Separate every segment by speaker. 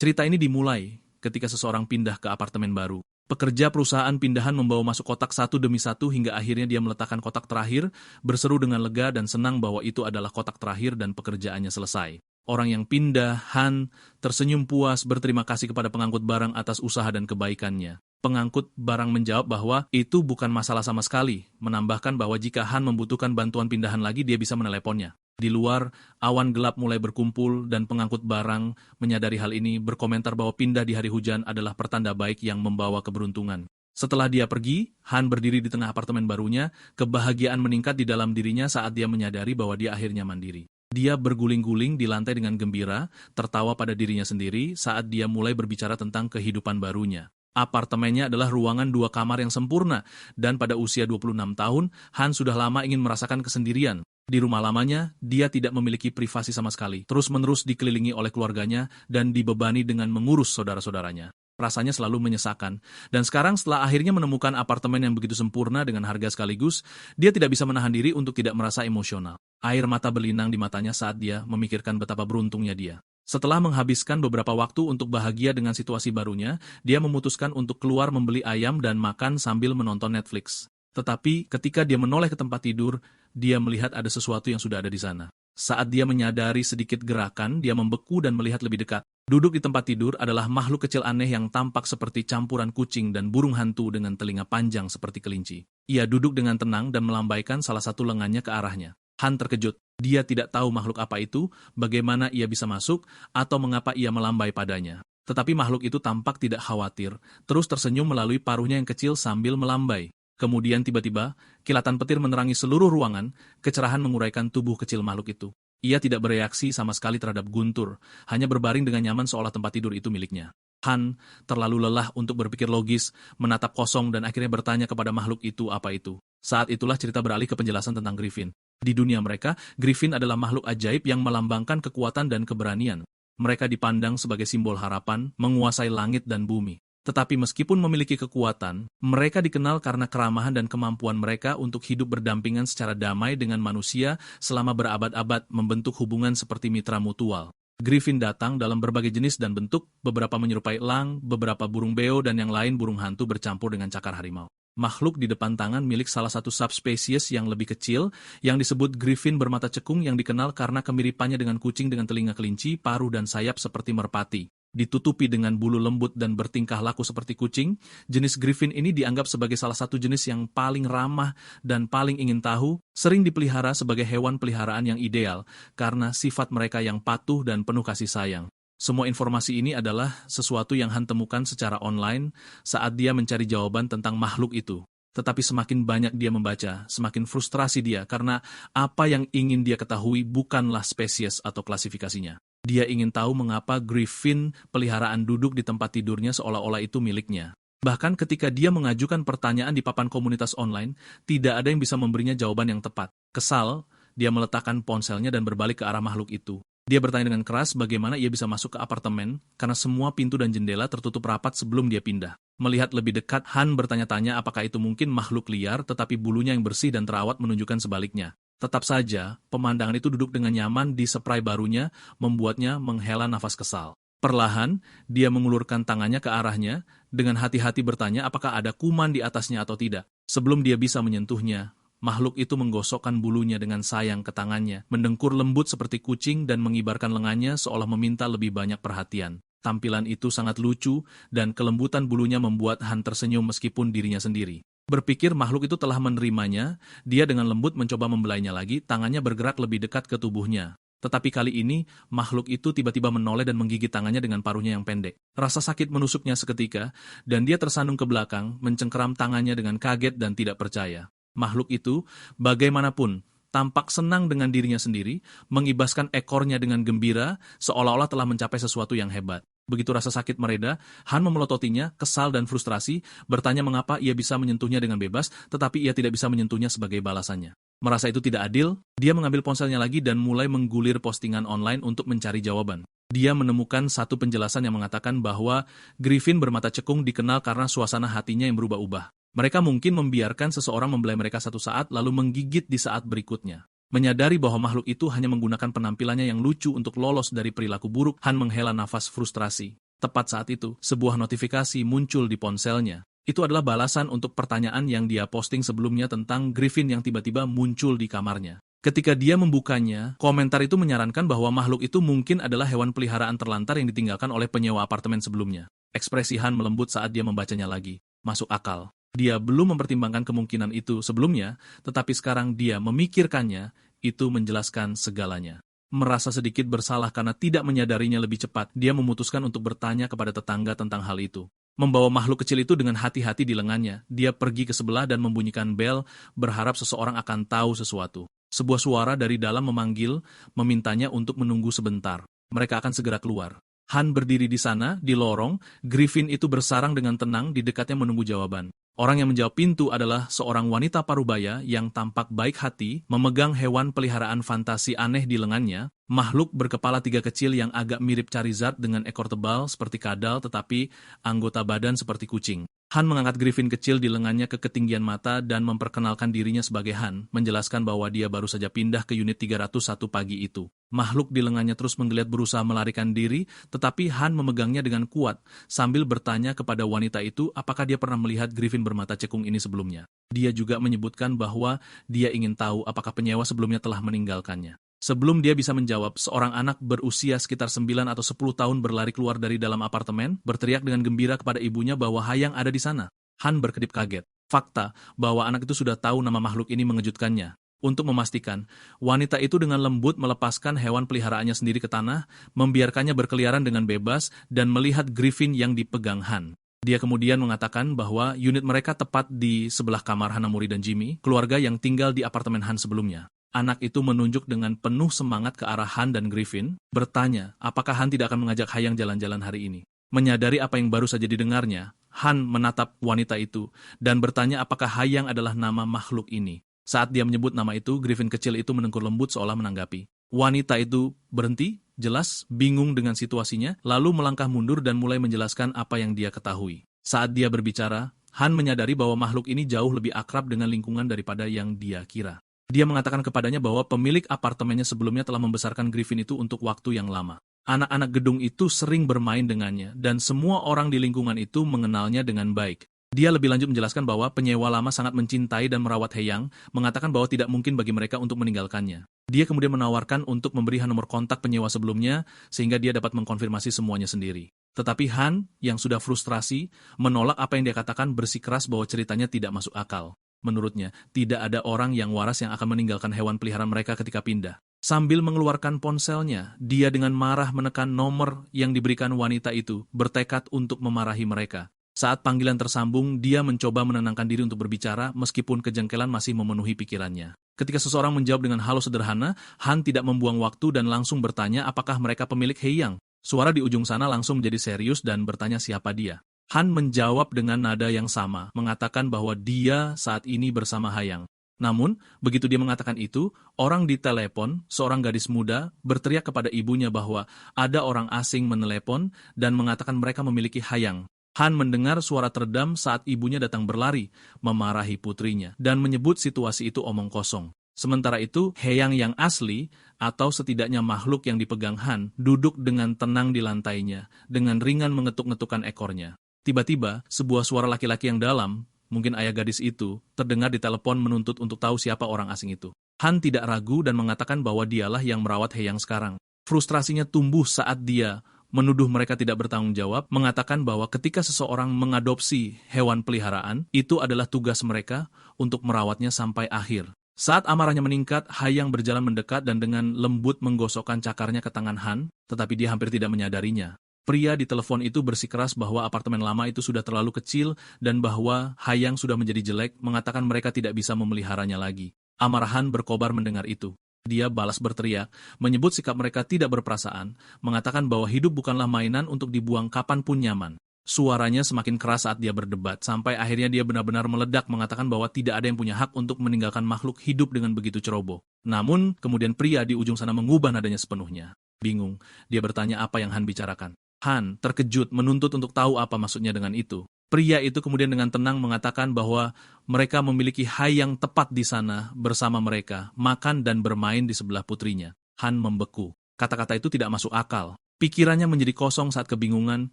Speaker 1: Cerita ini dimulai ketika seseorang pindah ke apartemen baru. Pekerja perusahaan pindahan membawa masuk kotak satu demi satu hingga akhirnya dia meletakkan kotak terakhir, berseru dengan lega dan senang bahwa itu adalah kotak terakhir dan pekerjaannya selesai. Orang yang pindah, Han, tersenyum puas berterima kasih kepada pengangkut barang atas usaha dan kebaikannya. Pengangkut barang menjawab bahwa itu bukan masalah sama sekali, menambahkan bahwa jika Han membutuhkan bantuan pindahan lagi dia bisa meneleponnya. Di luar, awan gelap mulai berkumpul dan pengangkut barang menyadari hal ini berkomentar bahwa pindah di hari hujan adalah pertanda baik yang membawa keberuntungan. Setelah dia pergi, Han berdiri di tengah apartemen barunya, kebahagiaan meningkat di dalam dirinya saat dia menyadari bahwa dia akhirnya mandiri. Dia berguling-guling di lantai dengan gembira, tertawa pada dirinya sendiri saat dia mulai berbicara tentang kehidupan barunya. Apartemennya adalah ruangan 2 kamar yang sempurna, dan pada usia 26 tahun, Han sudah lama ingin merasakan kesendirian. Di rumah lamanya, dia tidak memiliki privasi sama sekali, terus-menerus dikelilingi oleh keluarganya dan dibebani dengan mengurus saudara-saudaranya. Rasanya selalu menyesakan, dan sekarang setelah akhirnya menemukan apartemen yang begitu sempurna dengan harga sekaligus, dia tidak bisa menahan diri untuk tidak merasa emosional. Air mata berlinang di matanya saat dia memikirkan betapa beruntungnya dia. Setelah menghabiskan beberapa waktu untuk bahagia dengan situasi barunya, dia memutuskan untuk keluar membeli ayam dan makan sambil menonton Netflix. Tetapi ketika dia menoleh ke tempat tidur, dia melihat ada sesuatu yang sudah ada di sana. Saat dia menyadari sedikit gerakan, dia membeku dan melihat lebih dekat. Duduk di tempat tidur adalah makhluk kecil aneh yang tampak seperti campuran kucing dan burung hantu dengan telinga panjang seperti kelinci. Ia duduk dengan tenang dan melambaikan salah satu lengannya ke arahnya. Han terkejut. Dia tidak tahu makhluk apa itu, bagaimana ia bisa masuk, atau mengapa ia melambai padanya. Tetapi makhluk itu tampak tidak khawatir, terus tersenyum melalui paruhnya yang kecil sambil melambai. Kemudian tiba-tiba, kilatan petir menerangi seluruh ruangan, kecerahan menguraikan tubuh kecil makhluk itu. Ia tidak bereaksi sama sekali terhadap Guntur, hanya berbaring dengan nyaman seolah tempat tidur itu miliknya. Han terlalu lelah untuk berpikir logis, menatap kosong dan akhirnya bertanya kepada makhluk itu apa itu. Saat itulah cerita beralih ke penjelasan tentang Griffin. Di dunia mereka, Griffin adalah makhluk ajaib yang melambangkan kekuatan dan keberanian. Mereka dipandang sebagai simbol harapan, menguasai langit dan bumi. Tetapi meskipun memiliki kekuatan, mereka dikenal karena keramahan dan kemampuan mereka untuk hidup berdampingan secara damai dengan manusia selama berabad-abad membentuk hubungan seperti mitra mutual. Griffin datang dalam berbagai jenis dan bentuk, beberapa menyerupai elang, beberapa burung beo dan yang lain burung hantu bercampur dengan cakar harimau. Makhluk di depan tangan milik salah satu subspesies yang lebih kecil, yang disebut Griffin bermata cekung yang dikenal karena kemiripannya dengan kucing dengan telinga kelinci, paruh dan sayap seperti merpati. Ditutupi dengan bulu lembut dan bertingkah laku seperti kucing, jenis Griffin ini dianggap sebagai salah satu jenis yang paling ramah dan paling ingin tahu, sering dipelihara sebagai hewan peliharaan yang ideal karena sifat mereka yang patuh dan penuh kasih sayang. Semua informasi ini adalah sesuatu yang Han temukan secara online saat dia mencari jawaban tentang makhluk itu. Tetapi semakin banyak dia membaca, semakin frustrasi dia karena apa yang ingin dia ketahui bukanlah spesies atau klasifikasinya. Dia ingin tahu mengapa Griffin peliharaan duduk di tempat tidurnya seolah-olah itu miliknya. Bahkan ketika dia mengajukan pertanyaan di papan komunitas online, tidak ada yang bisa memberinya jawaban yang tepat. Kesal, dia meletakkan ponselnya dan berbalik ke arah makhluk itu. Dia bertanya dengan keras bagaimana ia bisa masuk ke apartemen karena semua pintu dan jendela tertutup rapat sebelum dia pindah. Melihat lebih dekat, Han bertanya-tanya apakah itu mungkin makhluk liar tetapi bulunya yang bersih dan terawat menunjukkan sebaliknya. Tetap saja, pemandangan itu duduk dengan nyaman di spray barunya, membuatnya menghela nafas kesal. Perlahan, dia mengulurkan tangannya ke arahnya, dengan hati-hati bertanya apakah ada kuman di atasnya atau tidak. Sebelum dia bisa menyentuhnya, makhluk itu menggosokkan bulunya dengan sayang ke tangannya, mendengkur lembut seperti kucing dan mengibarkan lengannya seolah meminta lebih banyak perhatian. Tampilan itu sangat lucu, dan kelembutan bulunya membuat Han tersenyum meskipun dirinya sendiri. Berpikir makhluk itu telah menerimanya, dia dengan lembut mencoba membelainya lagi, tangannya bergerak lebih dekat ke tubuhnya. Tetapi kali ini, makhluk itu tiba-tiba menoleh dan menggigit tangannya dengan paruhnya yang pendek. Rasa sakit menusuknya seketika, dan dia tersandung ke belakang, mencengkeram tangannya dengan kaget dan tidak percaya. Makhluk itu, bagaimanapun, tampak senang dengan dirinya sendiri, mengibaskan ekornya dengan gembira, seolah-olah telah mencapai sesuatu yang hebat. Begitu rasa sakit mereda, Han memelototinya, kesal dan frustrasi, bertanya mengapa ia bisa menyentuhnya dengan bebas, tetapi ia tidak bisa menyentuhnya sebagai balasannya. Merasa itu tidak adil, dia mengambil ponselnya lagi dan mulai menggulir postingan online untuk mencari jawaban. Dia menemukan satu penjelasan yang mengatakan bahwa Griffin bermata cekung dikenal karena suasana hatinya yang berubah-ubah. Mereka mungkin membiarkan seseorang membelai mereka satu saat lalu menggigit di saat berikutnya. Menyadari bahwa makhluk itu hanya menggunakan penampilannya yang lucu untuk lolos dari perilaku buruk, Han menghela nafas frustrasi. Tepat saat itu, sebuah notifikasi muncul di ponselnya. Itu adalah balasan untuk pertanyaan yang dia posting sebelumnya tentang Griffin yang tiba-tiba muncul di kamarnya. Ketika dia membukanya, komentar itu menyarankan bahwa makhluk itu mungkin adalah hewan peliharaan terlantar yang ditinggalkan oleh penyewa apartemen sebelumnya. Ekspresi Han melembut saat dia membacanya lagi. Masuk akal. Dia belum mempertimbangkan kemungkinan itu sebelumnya, tetapi sekarang dia memikirkannya, itu menjelaskan segalanya. Merasa sedikit bersalah karena tidak menyadarinya lebih cepat, dia memutuskan untuk bertanya kepada tetangga tentang hal itu. Membawa makhluk kecil itu dengan hati-hati di lengannya, dia pergi ke sebelah dan membunyikan bel, berharap seseorang akan tahu sesuatu. Sebuah suara dari dalam memanggil, memintanya untuk menunggu sebentar. Mereka akan segera keluar. Han berdiri di sana, di lorong, Griffin itu bersarang dengan tenang di dekatnya menunggu jawaban. Orang yang menjawab pintu adalah seorang wanita parubaya yang tampak baik hati, memegang hewan peliharaan fantasi aneh di lengannya, makhluk berkepala 3 kecil yang agak mirip Charizard dengan ekor tebal seperti kadal tetapi anggota badan seperti kucing. Han mengangkat Griffin kecil di lengannya ke ketinggian mata dan memperkenalkan dirinya sebagai Han, menjelaskan bahwa dia baru saja pindah ke unit 301 pagi itu. Makhluk di lengannya terus menggeliat berusaha melarikan diri, tetapi Han memegangnya dengan kuat, sambil bertanya kepada wanita itu apakah dia pernah melihat Griffin bermata cekung ini sebelumnya. Dia juga menyebutkan bahwa dia ingin tahu apakah penyewa sebelumnya telah meninggalkannya. Sebelum dia bisa menjawab, seorang anak berusia sekitar 9 atau 10 tahun berlari keluar dari dalam apartemen, berteriak dengan gembira kepada ibunya bahwa Hayang ada di sana. Han berkedip kaget. Fakta bahwa anak itu sudah tahu nama makhluk ini mengejutkannya. Untuk memastikan, wanita itu dengan lembut melepaskan hewan peliharaannya sendiri ke tanah, membiarkannya berkeliaran dengan bebas, dan melihat Griffin yang dipegang Han. Dia kemudian mengatakan bahwa unit mereka tepat di sebelah kamar Hanamori dan Jimmy, keluarga yang tinggal di apartemen Han sebelumnya. Anak itu menunjuk dengan penuh semangat ke arah Han dan Griffin, bertanya apakah Han tidak akan mengajak Hayang jalan-jalan hari ini. Menyadari apa yang baru saja didengarnya, Han menatap wanita itu dan bertanya apakah Hayang adalah nama makhluk ini. Saat dia menyebut nama itu, Griffin kecil itu menengkur lembut seolah menanggapi. Wanita itu berhenti, jelas, bingung dengan situasinya, lalu melangkah mundur dan mulai menjelaskan apa yang dia ketahui. Saat dia berbicara, Han menyadari bahwa makhluk ini jauh lebih akrab dengan lingkungan daripada yang dia kira. Dia mengatakan kepadanya bahwa pemilik apartemennya sebelumnya telah membesarkan Griffin itu untuk waktu yang lama. Anak-anak gedung itu sering bermain dengannya, dan semua orang di lingkungan itu mengenalnya dengan baik. Dia lebih lanjut menjelaskan bahwa penyewa lama sangat mencintai dan merawat Hayang, mengatakan bahwa tidak mungkin bagi mereka untuk meninggalkannya. Dia kemudian menawarkan untuk memberi Han nomor kontak penyewa sebelumnya, sehingga dia dapat mengkonfirmasi semuanya sendiri. Tetapi Han, yang sudah frustrasi, menolak apa yang dia katakan bersikeras bahwa ceritanya tidak masuk akal. Menurutnya, tidak ada orang yang waras yang akan meninggalkan hewan peliharaan mereka ketika pindah. Sambil mengeluarkan ponselnya, dia dengan marah menekan nomor yang diberikan wanita itu, bertekad untuk memarahi mereka. Saat panggilan tersambung, dia mencoba menenangkan diri untuk berbicara meskipun kejengkelan masih memenuhi pikirannya. Ketika seseorang menjawab dengan halo sederhana, Han tidak membuang waktu dan langsung bertanya apakah mereka pemilik Hayang. Suara di ujung sana langsung menjadi serius dan bertanya siapa dia. Han menjawab dengan nada yang sama, mengatakan bahwa dia saat ini bersama Hayang. Namun, begitu dia mengatakan itu, orang di telepon, seorang gadis muda, berteriak kepada ibunya bahwa ada orang asing menelepon dan mengatakan mereka memiliki Hayang. Han mendengar suara teredam saat ibunya datang berlari, memarahi putrinya, dan menyebut situasi itu omong kosong. Sementara itu, Hayang yang asli, atau setidaknya makhluk yang dipegang Han, duduk dengan tenang di lantainya, dengan ringan mengetuk-ngetukkan ekornya. Tiba-tiba, sebuah suara laki-laki yang dalam, mungkin ayah gadis itu, terdengar di telepon menuntut untuk tahu siapa orang asing itu. Han tidak ragu dan mengatakan bahwa dialah yang merawat Hayang sekarang. Frustrasinya tumbuh saat dia menuduh mereka tidak bertanggung jawab, mengatakan bahwa ketika seseorang mengadopsi hewan peliharaan, itu adalah tugas mereka untuk merawatnya sampai akhir. Saat amarahnya meningkat, Hayang berjalan mendekat dan dengan lembut menggosokkan cakarnya ke tangan Han, tetapi dia hampir tidak menyadarinya. Pria di telepon itu bersikeras bahwa apartemen lama itu sudah terlalu kecil dan bahwa Hayang sudah menjadi jelek, mengatakan mereka tidak bisa memeliharanya lagi. Amarah Han berkobar mendengar itu. Dia balas berteriak, menyebut sikap mereka tidak berperasaan, mengatakan bahwa hidup bukanlah mainan untuk dibuang kapanpun nyaman. Suaranya semakin keras saat dia berdebat, sampai akhirnya dia benar-benar meledak mengatakan bahwa tidak ada yang punya hak untuk meninggalkan makhluk hidup dengan begitu ceroboh. Namun, kemudian pria di ujung sana mengubah nadanya sepenuhnya. Bingung, dia bertanya apa yang Han bicarakan. Han terkejut menuntut untuk tahu apa maksudnya dengan itu. Pria itu kemudian dengan tenang mengatakan bahwa mereka memiliki Hayang tepat di sana bersama mereka, makan dan bermain di sebelah putrinya. Han membeku. Kata-kata itu tidak masuk akal. Pikirannya menjadi kosong saat kebingungan,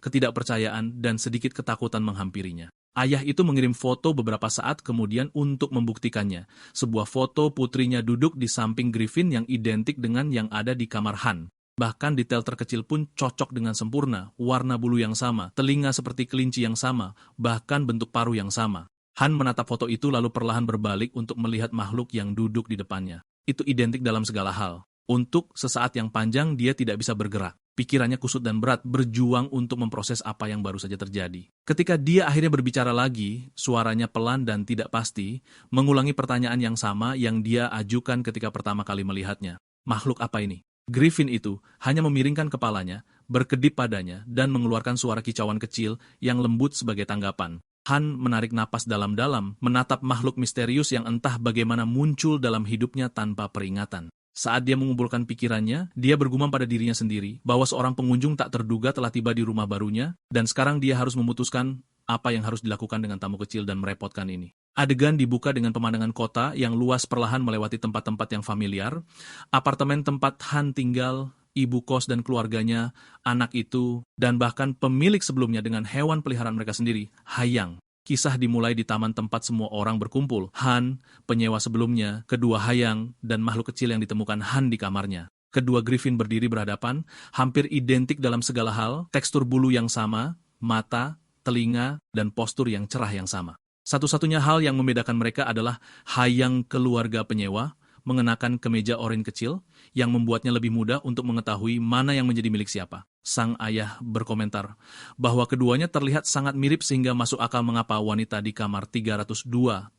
Speaker 1: ketidakpercayaan, dan sedikit ketakutan menghampirinya. Ayah itu mengirim foto beberapa saat kemudian untuk membuktikannya. Sebuah foto putrinya duduk di samping Griffin yang identik dengan yang ada di kamar Han. Bahkan detail terkecil pun cocok dengan sempurna, warna bulu yang sama, telinga seperti kelinci yang sama, bahkan bentuk paruh yang sama. Han menatap foto itu lalu perlahan berbalik untuk melihat makhluk yang duduk di depannya. Itu identik dalam segala hal. Untuk sesaat yang panjang dia tidak bisa bergerak. Pikirannya kusut dan berat, berjuang untuk memproses apa yang baru saja terjadi. Ketika dia akhirnya berbicara lagi, suaranya pelan dan tidak pasti, mengulangi pertanyaan yang sama yang dia ajukan ketika pertama kali melihatnya. Makhluk apa ini? Griffin itu hanya memiringkan kepalanya, berkedip padanya, dan mengeluarkan suara kicauan kecil yang lembut sebagai tanggapan. Han menarik napas dalam-dalam, menatap makhluk misterius yang entah bagaimana muncul dalam hidupnya tanpa peringatan. Saat dia mengumpulkan pikirannya, dia bergumam pada dirinya sendiri bahwa seorang pengunjung tak terduga telah tiba di rumah barunya, dan sekarang dia harus memutuskan apa yang harus dilakukan dengan tamu kecil dan merepotkan ini. Adegan dibuka dengan pemandangan kota yang luas perlahan melewati tempat-tempat yang familiar, apartemen tempat Han tinggal, ibu kos dan keluarganya, anak itu, dan bahkan pemilik sebelumnya dengan hewan peliharaan mereka sendiri, Hayang. Kisah dimulai di taman tempat semua orang berkumpul. Han, penyewa sebelumnya, kedua Hayang, dan makhluk kecil yang ditemukan Han di kamarnya. Kedua Griffin berdiri berhadapan, hampir identik dalam segala hal, tekstur bulu yang sama, mata, telinga, dan postur yang cerah yang sama. Satu-satunya hal yang membedakan mereka adalah Hayang keluarga penyewa, mengenakan kemeja oranye kecil, yang membuatnya lebih mudah untuk mengetahui mana yang menjadi milik siapa. Sang ayah berkomentar bahwa keduanya terlihat sangat mirip sehingga masuk akal mengapa wanita di kamar 302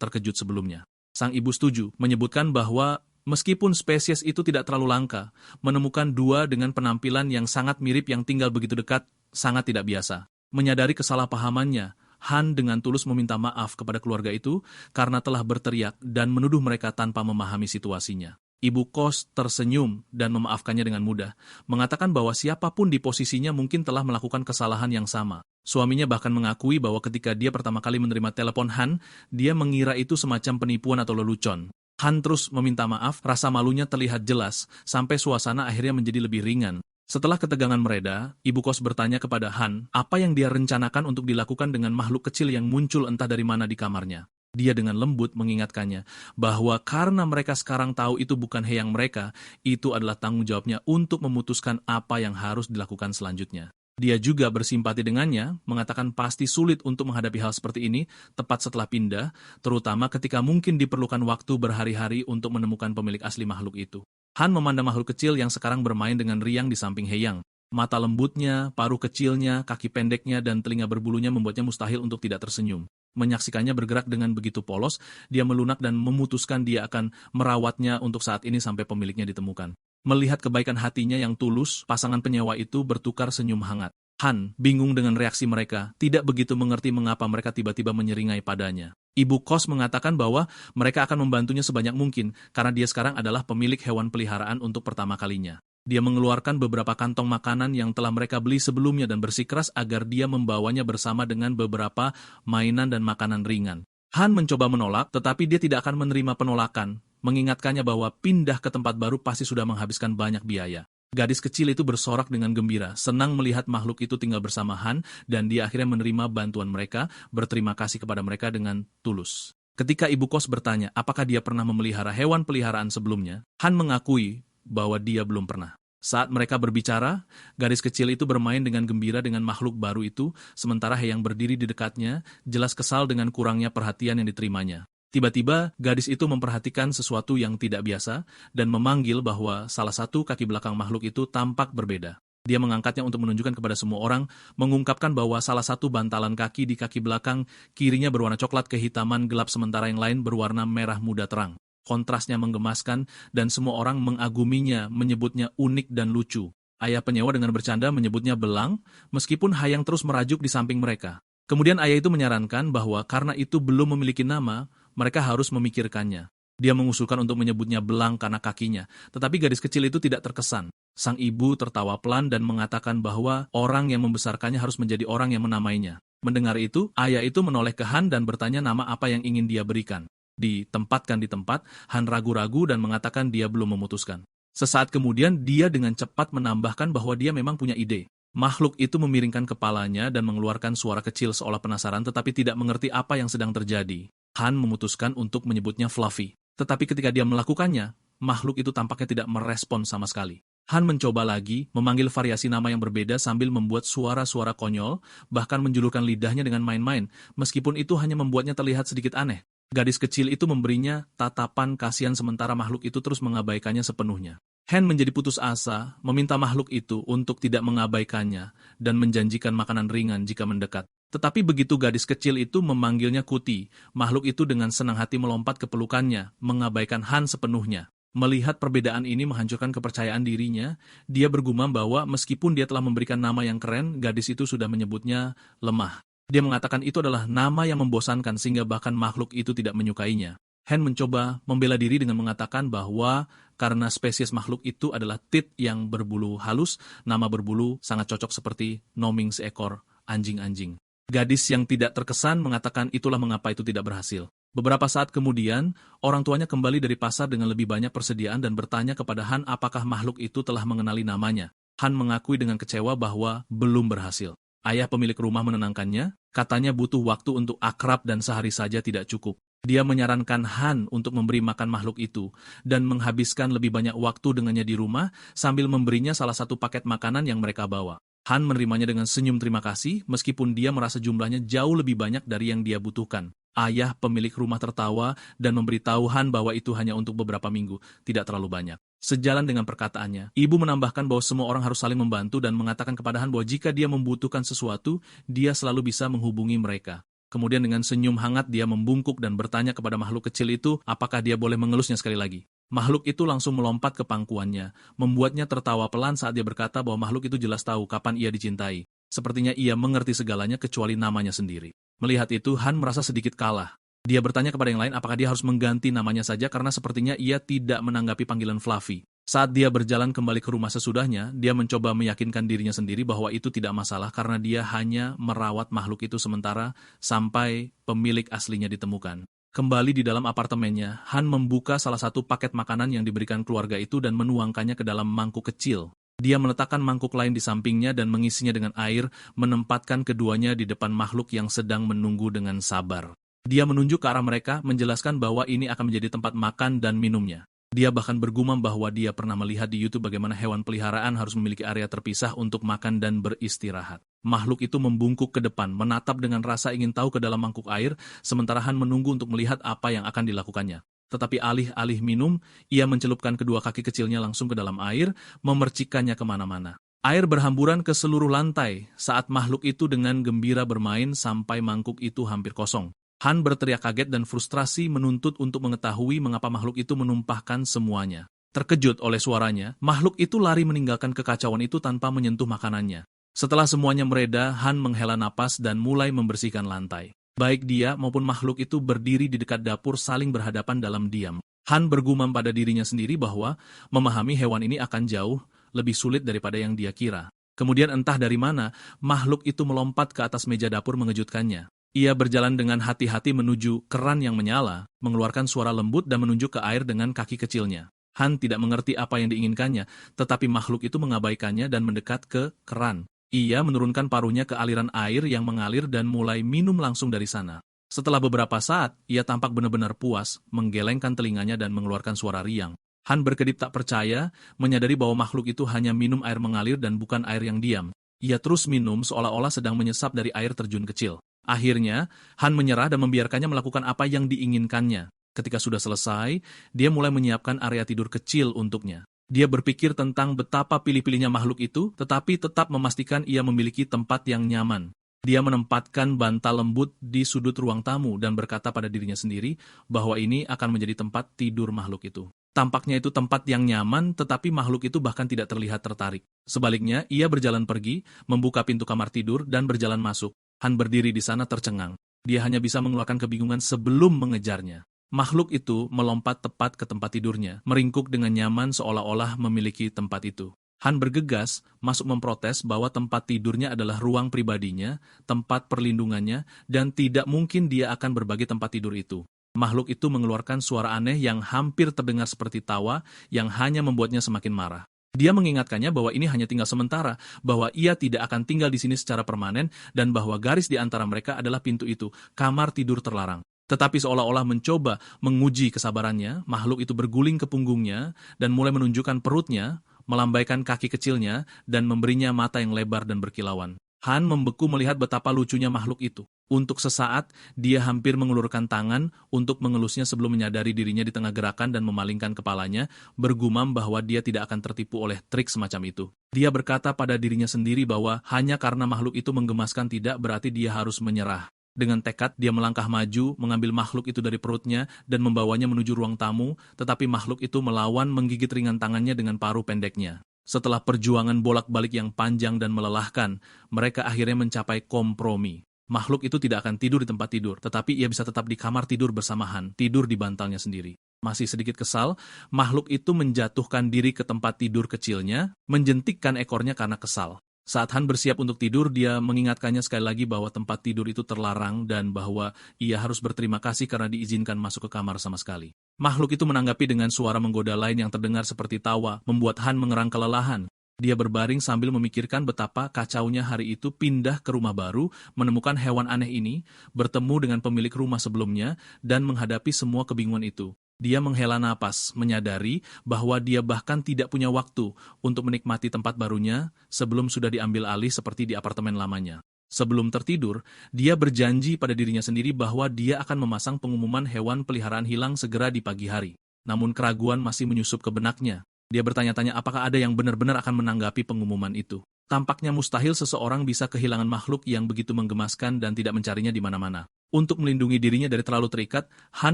Speaker 1: terkejut sebelumnya. Sang ibu setuju, menyebutkan bahwa meskipun spesies itu tidak terlalu langka, menemukan dua dengan penampilan yang sangat mirip yang tinggal begitu dekat sangat tidak biasa. Menyadari kesalahpahamannya, Han dengan tulus meminta maaf kepada keluarga itu karena telah berteriak dan menuduh mereka tanpa memahami situasinya. Ibu kos tersenyum dan memaafkannya dengan mudah, mengatakan bahwa siapapun di posisinya mungkin telah melakukan kesalahan yang sama. Suaminya bahkan mengakui bahwa ketika dia pertama kali menerima telepon Han, dia mengira itu semacam penipuan atau lelucon. Han terus meminta maaf, rasa malunya terlihat jelas, sampai suasana akhirnya menjadi lebih ringan. Setelah ketegangan mereda, ibu kos bertanya kepada Han apa yang dia rencanakan untuk dilakukan dengan makhluk kecil yang muncul entah dari mana di kamarnya. Dia dengan lembut mengingatkannya bahwa karena mereka sekarang tahu itu bukan Hayang mereka, itu adalah tanggung jawabnya untuk memutuskan apa yang harus dilakukan selanjutnya. Dia juga bersimpati dengannya, mengatakan pasti sulit untuk menghadapi hal seperti ini tepat setelah pindah, terutama ketika mungkin diperlukan waktu berhari-hari untuk menemukan pemilik asli makhluk itu. Han memandang makhluk kecil yang sekarang bermain dengan riang di samping Hayang. Mata lembutnya, paruh kecilnya, kaki pendeknya, dan telinga berbulunya membuatnya mustahil untuk tidak tersenyum. Menyaksikannya bergerak dengan begitu polos, dia melunak dan memutuskan dia akan merawatnya untuk saat ini sampai pemiliknya ditemukan. Melihat kebaikan hatinya yang tulus, pasangan penyewa itu bertukar senyum hangat. Han, bingung dengan reaksi mereka, tidak begitu mengerti mengapa mereka tiba-tiba menyeringai padanya. Ibu kos mengatakan bahwa mereka akan membantunya sebanyak mungkin, karena dia sekarang adalah pemilik hewan peliharaan untuk pertama kalinya. Dia mengeluarkan beberapa kantong makanan yang telah mereka beli sebelumnya dan bersikeras agar dia membawanya bersama dengan beberapa mainan dan makanan ringan. Han mencoba menolak, tetapi dia tidak akan menerima penolakan, mengingatkannya bahwa pindah ke tempat baru pasti sudah menghabiskan banyak biaya. Gadis kecil itu bersorak dengan gembira, senang melihat makhluk itu tinggal bersama Han, dan dia akhirnya menerima bantuan mereka, berterima kasih kepada mereka dengan tulus. Ketika ibu kos bertanya apakah dia pernah memelihara hewan peliharaan sebelumnya, Han mengakui bahwa dia belum pernah. Saat mereka berbicara, gadis kecil itu bermain dengan gembira dengan makhluk baru itu, sementara Hayang berdiri di dekatnya, jelas kesal dengan kurangnya perhatian yang diterimanya. Tiba-tiba, gadis itu memperhatikan sesuatu yang tidak biasa, dan memanggil bahwa salah satu kaki belakang makhluk itu tampak berbeda. Dia mengangkatnya untuk menunjukkan kepada semua orang, mengungkapkan bahwa salah satu bantalan kaki di kaki belakang, kirinya berwarna coklat kehitaman gelap sementara yang lain berwarna merah muda terang. Kontrasnya menggemaskan dan semua orang mengaguminya, menyebutnya unik dan lucu. Ayah penyewa dengan bercanda menyebutnya belang, meskipun Hayang terus merajuk di samping mereka. Kemudian ayah itu menyarankan bahwa karena itu belum memiliki nama, mereka harus memikirkannya. Dia mengusulkan untuk menyebutnya belang karena kakinya, tetapi gadis kecil itu tidak terkesan. Sang ibu tertawa pelan dan mengatakan bahwa orang yang membesarkannya harus menjadi orang yang menamainya. Mendengar itu, ayah itu menoleh ke Han dan bertanya nama apa yang ingin dia berikan. Ditempatkan di tempat, Han ragu-ragu dan mengatakan dia belum memutuskan. Sesaat kemudian dia dengan cepat menambahkan bahwa dia memang punya ide. Makhluk itu memiringkan kepalanya dan mengeluarkan suara kecil seolah penasaran tetapi tidak mengerti apa yang sedang terjadi. Han memutuskan untuk menyebutnya Fluffy. Tetapi ketika dia melakukannya, makhluk itu tampaknya tidak merespon sama sekali. Han mencoba lagi, memanggil variasi nama yang berbeda sambil membuat suara-suara konyol, bahkan menjulurkan lidahnya dengan main-main, meskipun itu hanya membuatnya terlihat sedikit aneh. Gadis kecil itu memberinya tatapan kasihan sementara makhluk itu terus mengabaikannya sepenuhnya. Han menjadi putus asa, meminta makhluk itu untuk tidak mengabaikannya, dan menjanjikan makanan ringan jika mendekat. Tetapi begitu gadis kecil itu memanggilnya Kuti, makhluk itu dengan senang hati melompat ke pelukannya, mengabaikan Han sepenuhnya. Melihat perbedaan ini menghancurkan kepercayaan dirinya, dia bergumam bahwa meskipun dia telah memberikan nama yang keren, gadis itu sudah menyebutnya lemah. Dia mengatakan itu adalah nama yang membosankan sehingga bahkan makhluk itu tidak menyukainya. Han mencoba membela diri dengan mengatakan bahwa karena spesies makhluk itu adalah tit yang berbulu halus, nama berbulu sangat cocok seperti noming seekor anjing-anjing. Gadis yang tidak terkesan mengatakan itulah mengapa itu tidak berhasil. Beberapa saat kemudian, orang tuanya kembali dari pasar dengan lebih banyak persediaan dan bertanya kepada Han apakah makhluk itu telah mengenali namanya. Han mengakui dengan kecewa bahwa belum berhasil. Ayah pemilik rumah menenangkannya, katanya butuh waktu untuk akrab dan sehari saja tidak cukup. Dia menyarankan Han untuk memberi makan makhluk itu dan menghabiskan lebih banyak waktu dengannya di rumah sambil memberinya salah satu paket makanan yang mereka bawa. Han menerimanya dengan senyum terima kasih meskipun dia merasa jumlahnya jauh lebih banyak dari yang dia butuhkan. Ayah pemilik rumah tertawa dan memberitahu Han bahwa itu hanya untuk beberapa minggu, tidak terlalu banyak. Sejalan dengan perkataannya, ibu menambahkan bahwa semua orang harus saling membantu dan mengatakan kepada Han bahwa jika dia membutuhkan sesuatu, dia selalu bisa menghubungi mereka. Kemudian dengan senyum hangat dia membungkuk dan bertanya kepada makhluk kecil itu apakah dia boleh mengelusnya sekali lagi. Makhluk itu langsung melompat ke pangkuannya, membuatnya tertawa pelan saat dia berkata bahwa makhluk itu jelas tahu kapan ia dicintai. Sepertinya ia mengerti segalanya kecuali namanya sendiri. Melihat itu, Han merasa sedikit kalah. Dia bertanya kepada yang lain apakah dia harus mengganti namanya saja karena sepertinya ia tidak menanggapi panggilan Fluffy. Saat dia berjalan kembali ke rumah sesudahnya, dia mencoba meyakinkan dirinya sendiri bahwa itu tidak masalah karena dia hanya merawat makhluk itu sementara sampai pemilik aslinya ditemukan. Kembali di dalam apartemennya, Han membuka salah satu paket makanan yang diberikan keluarga itu dan menuangkannya ke dalam mangkuk kecil. Dia meletakkan mangkuk lain di sampingnya dan mengisinya dengan air, menempatkan keduanya di depan makhluk yang sedang menunggu dengan sabar. Dia menunjuk ke arah mereka, menjelaskan bahwa ini akan menjadi tempat makan dan minumnya. Dia bahkan bergumam bahwa dia pernah melihat di YouTube bagaimana hewan peliharaan harus memiliki area terpisah untuk makan dan beristirahat. Makhluk itu membungkuk ke depan, menatap dengan rasa ingin tahu ke dalam mangkuk air, sementara Han menunggu untuk melihat apa yang akan dilakukannya. Tetapi alih-alih minum, ia mencelupkan kedua kaki kecilnya langsung ke dalam air, memercikannya kemana-mana. Air berhamburan ke seluruh lantai saat makhluk itu dengan gembira bermain sampai mangkuk itu hampir kosong. Han berteriak kaget dan frustrasi menuntut untuk mengetahui mengapa makhluk itu menumpahkan semuanya. Terkejut oleh suaranya, makhluk itu lari meninggalkan kekacauan itu tanpa menyentuh makanannya. Setelah semuanya mereda, Han menghela napas dan mulai membersihkan lantai. Baik dia maupun makhluk itu berdiri di dekat dapur saling berhadapan dalam diam. Han bergumam pada dirinya sendiri bahwa memahami hewan ini akan jauh lebih sulit daripada yang dia kira. Kemudian entah dari mana, makhluk itu melompat ke atas meja dapur mengejutkannya. Ia berjalan dengan hati-hati menuju keran yang menyala, mengeluarkan suara lembut dan menunjuk ke air dengan kaki kecilnya. Han tidak mengerti apa yang diinginkannya, tetapi makhluk itu mengabaikannya dan mendekat ke keran. Ia menurunkan paruhnya ke aliran air yang mengalir dan mulai minum langsung dari sana. Setelah beberapa saat, ia tampak benar-benar puas, menggelengkan telinganya dan mengeluarkan suara riang. Han berkedip tak percaya, menyadari bahwa makhluk itu hanya minum air mengalir dan bukan air yang diam. Ia terus minum seolah-olah sedang menyesap dari air terjun kecil. Akhirnya, Han menyerah dan membiarkannya melakukan apa yang diinginkannya. Ketika sudah selesai, dia mulai menyiapkan area tidur kecil untuknya. Dia berpikir tentang betapa pilih-pilihnya makhluk itu, tetapi tetap memastikan ia memiliki tempat yang nyaman. Dia menempatkan bantal lembut di sudut ruang tamu dan berkata pada dirinya sendiri bahwa ini akan menjadi tempat tidur makhluk itu. Tampaknya itu tempat yang nyaman, tetapi makhluk itu bahkan tidak terlihat tertarik. Sebaliknya, ia berjalan pergi, membuka pintu kamar tidur, dan berjalan masuk. Han berdiri di sana tercengang. Dia hanya bisa mengeluarkan kebingungan sebelum mengejarnya. Makhluk itu melompat tepat ke tempat tidurnya, meringkuk dengan nyaman seolah-olah memiliki tempat itu. Han bergegas, masuk memprotes bahwa tempat tidurnya adalah ruang pribadinya, tempat perlindungannya, dan tidak mungkin dia akan berbagi tempat tidur itu. Makhluk itu mengeluarkan suara aneh yang hampir terdengar seperti tawa yang hanya membuatnya semakin marah. Dia mengingatkannya bahwa ini hanya tinggal sementara, bahwa ia tidak akan tinggal di sini secara permanen, dan bahwa garis di antara mereka adalah pintu itu, kamar tidur terlarang. Tetapi seolah-olah mencoba menguji kesabarannya, makhluk itu berguling ke punggungnya dan mulai menunjukkan perutnya, melambaikan kaki kecilnya, dan memberinya mata yang lebar dan berkilauan. Han membeku melihat betapa lucunya makhluk itu. Untuk sesaat, dia hampir mengulurkan tangan untuk mengelusnya sebelum menyadari dirinya di tengah gerakan dan memalingkan kepalanya, bergumam bahwa dia tidak akan tertipu oleh trik semacam itu. Dia berkata pada dirinya sendiri bahwa hanya karena makhluk itu menggemaskan tidak berarti dia harus menyerah. Dengan tekad, dia melangkah maju, mengambil makhluk itu dari perutnya, dan membawanya menuju ruang tamu, tetapi makhluk itu melawan menggigit ringan tangannya dengan paruh pendeknya. Setelah perjuangan bolak-balik yang panjang dan melelahkan, mereka akhirnya mencapai kompromi. Makhluk itu tidak akan tidur di tempat tidur, tetapi ia bisa tetap di kamar tidur bersama Han, tidur di bantalnya sendiri. Masih sedikit kesal, makhluk itu menjatuhkan diri ke tempat tidur kecilnya, menjentikkan ekornya karena kesal. Saat Han bersiap untuk tidur, dia mengingatkannya sekali lagi bahwa tempat tidur itu terlarang dan bahwa ia harus berterima kasih karena diizinkan masuk ke kamar sama sekali. Makhluk itu menanggapi dengan suara menggoda lain yang terdengar seperti tawa, membuat Han mengerang kelelahan. Dia berbaring sambil memikirkan betapa kacaunya hari itu pindah ke rumah baru, menemukan hewan aneh ini, bertemu dengan pemilik rumah sebelumnya, dan menghadapi semua kebingungan itu. Dia menghela napas, menyadari bahwa dia bahkan tidak punya waktu untuk menikmati tempat barunya sebelum sudah diambil alih seperti di apartemen lamanya. Sebelum tertidur, dia berjanji pada dirinya sendiri bahwa dia akan memasang pengumuman hewan peliharaan hilang segera di pagi hari. Namun keraguan masih menyusup ke benaknya. Dia bertanya-tanya apakah ada yang benar-benar akan menanggapi pengumuman itu. Tampaknya mustahil seseorang bisa kehilangan makhluk yang begitu menggemaskan dan tidak mencarinya di mana-mana. Untuk melindungi dirinya dari terlalu terikat, Han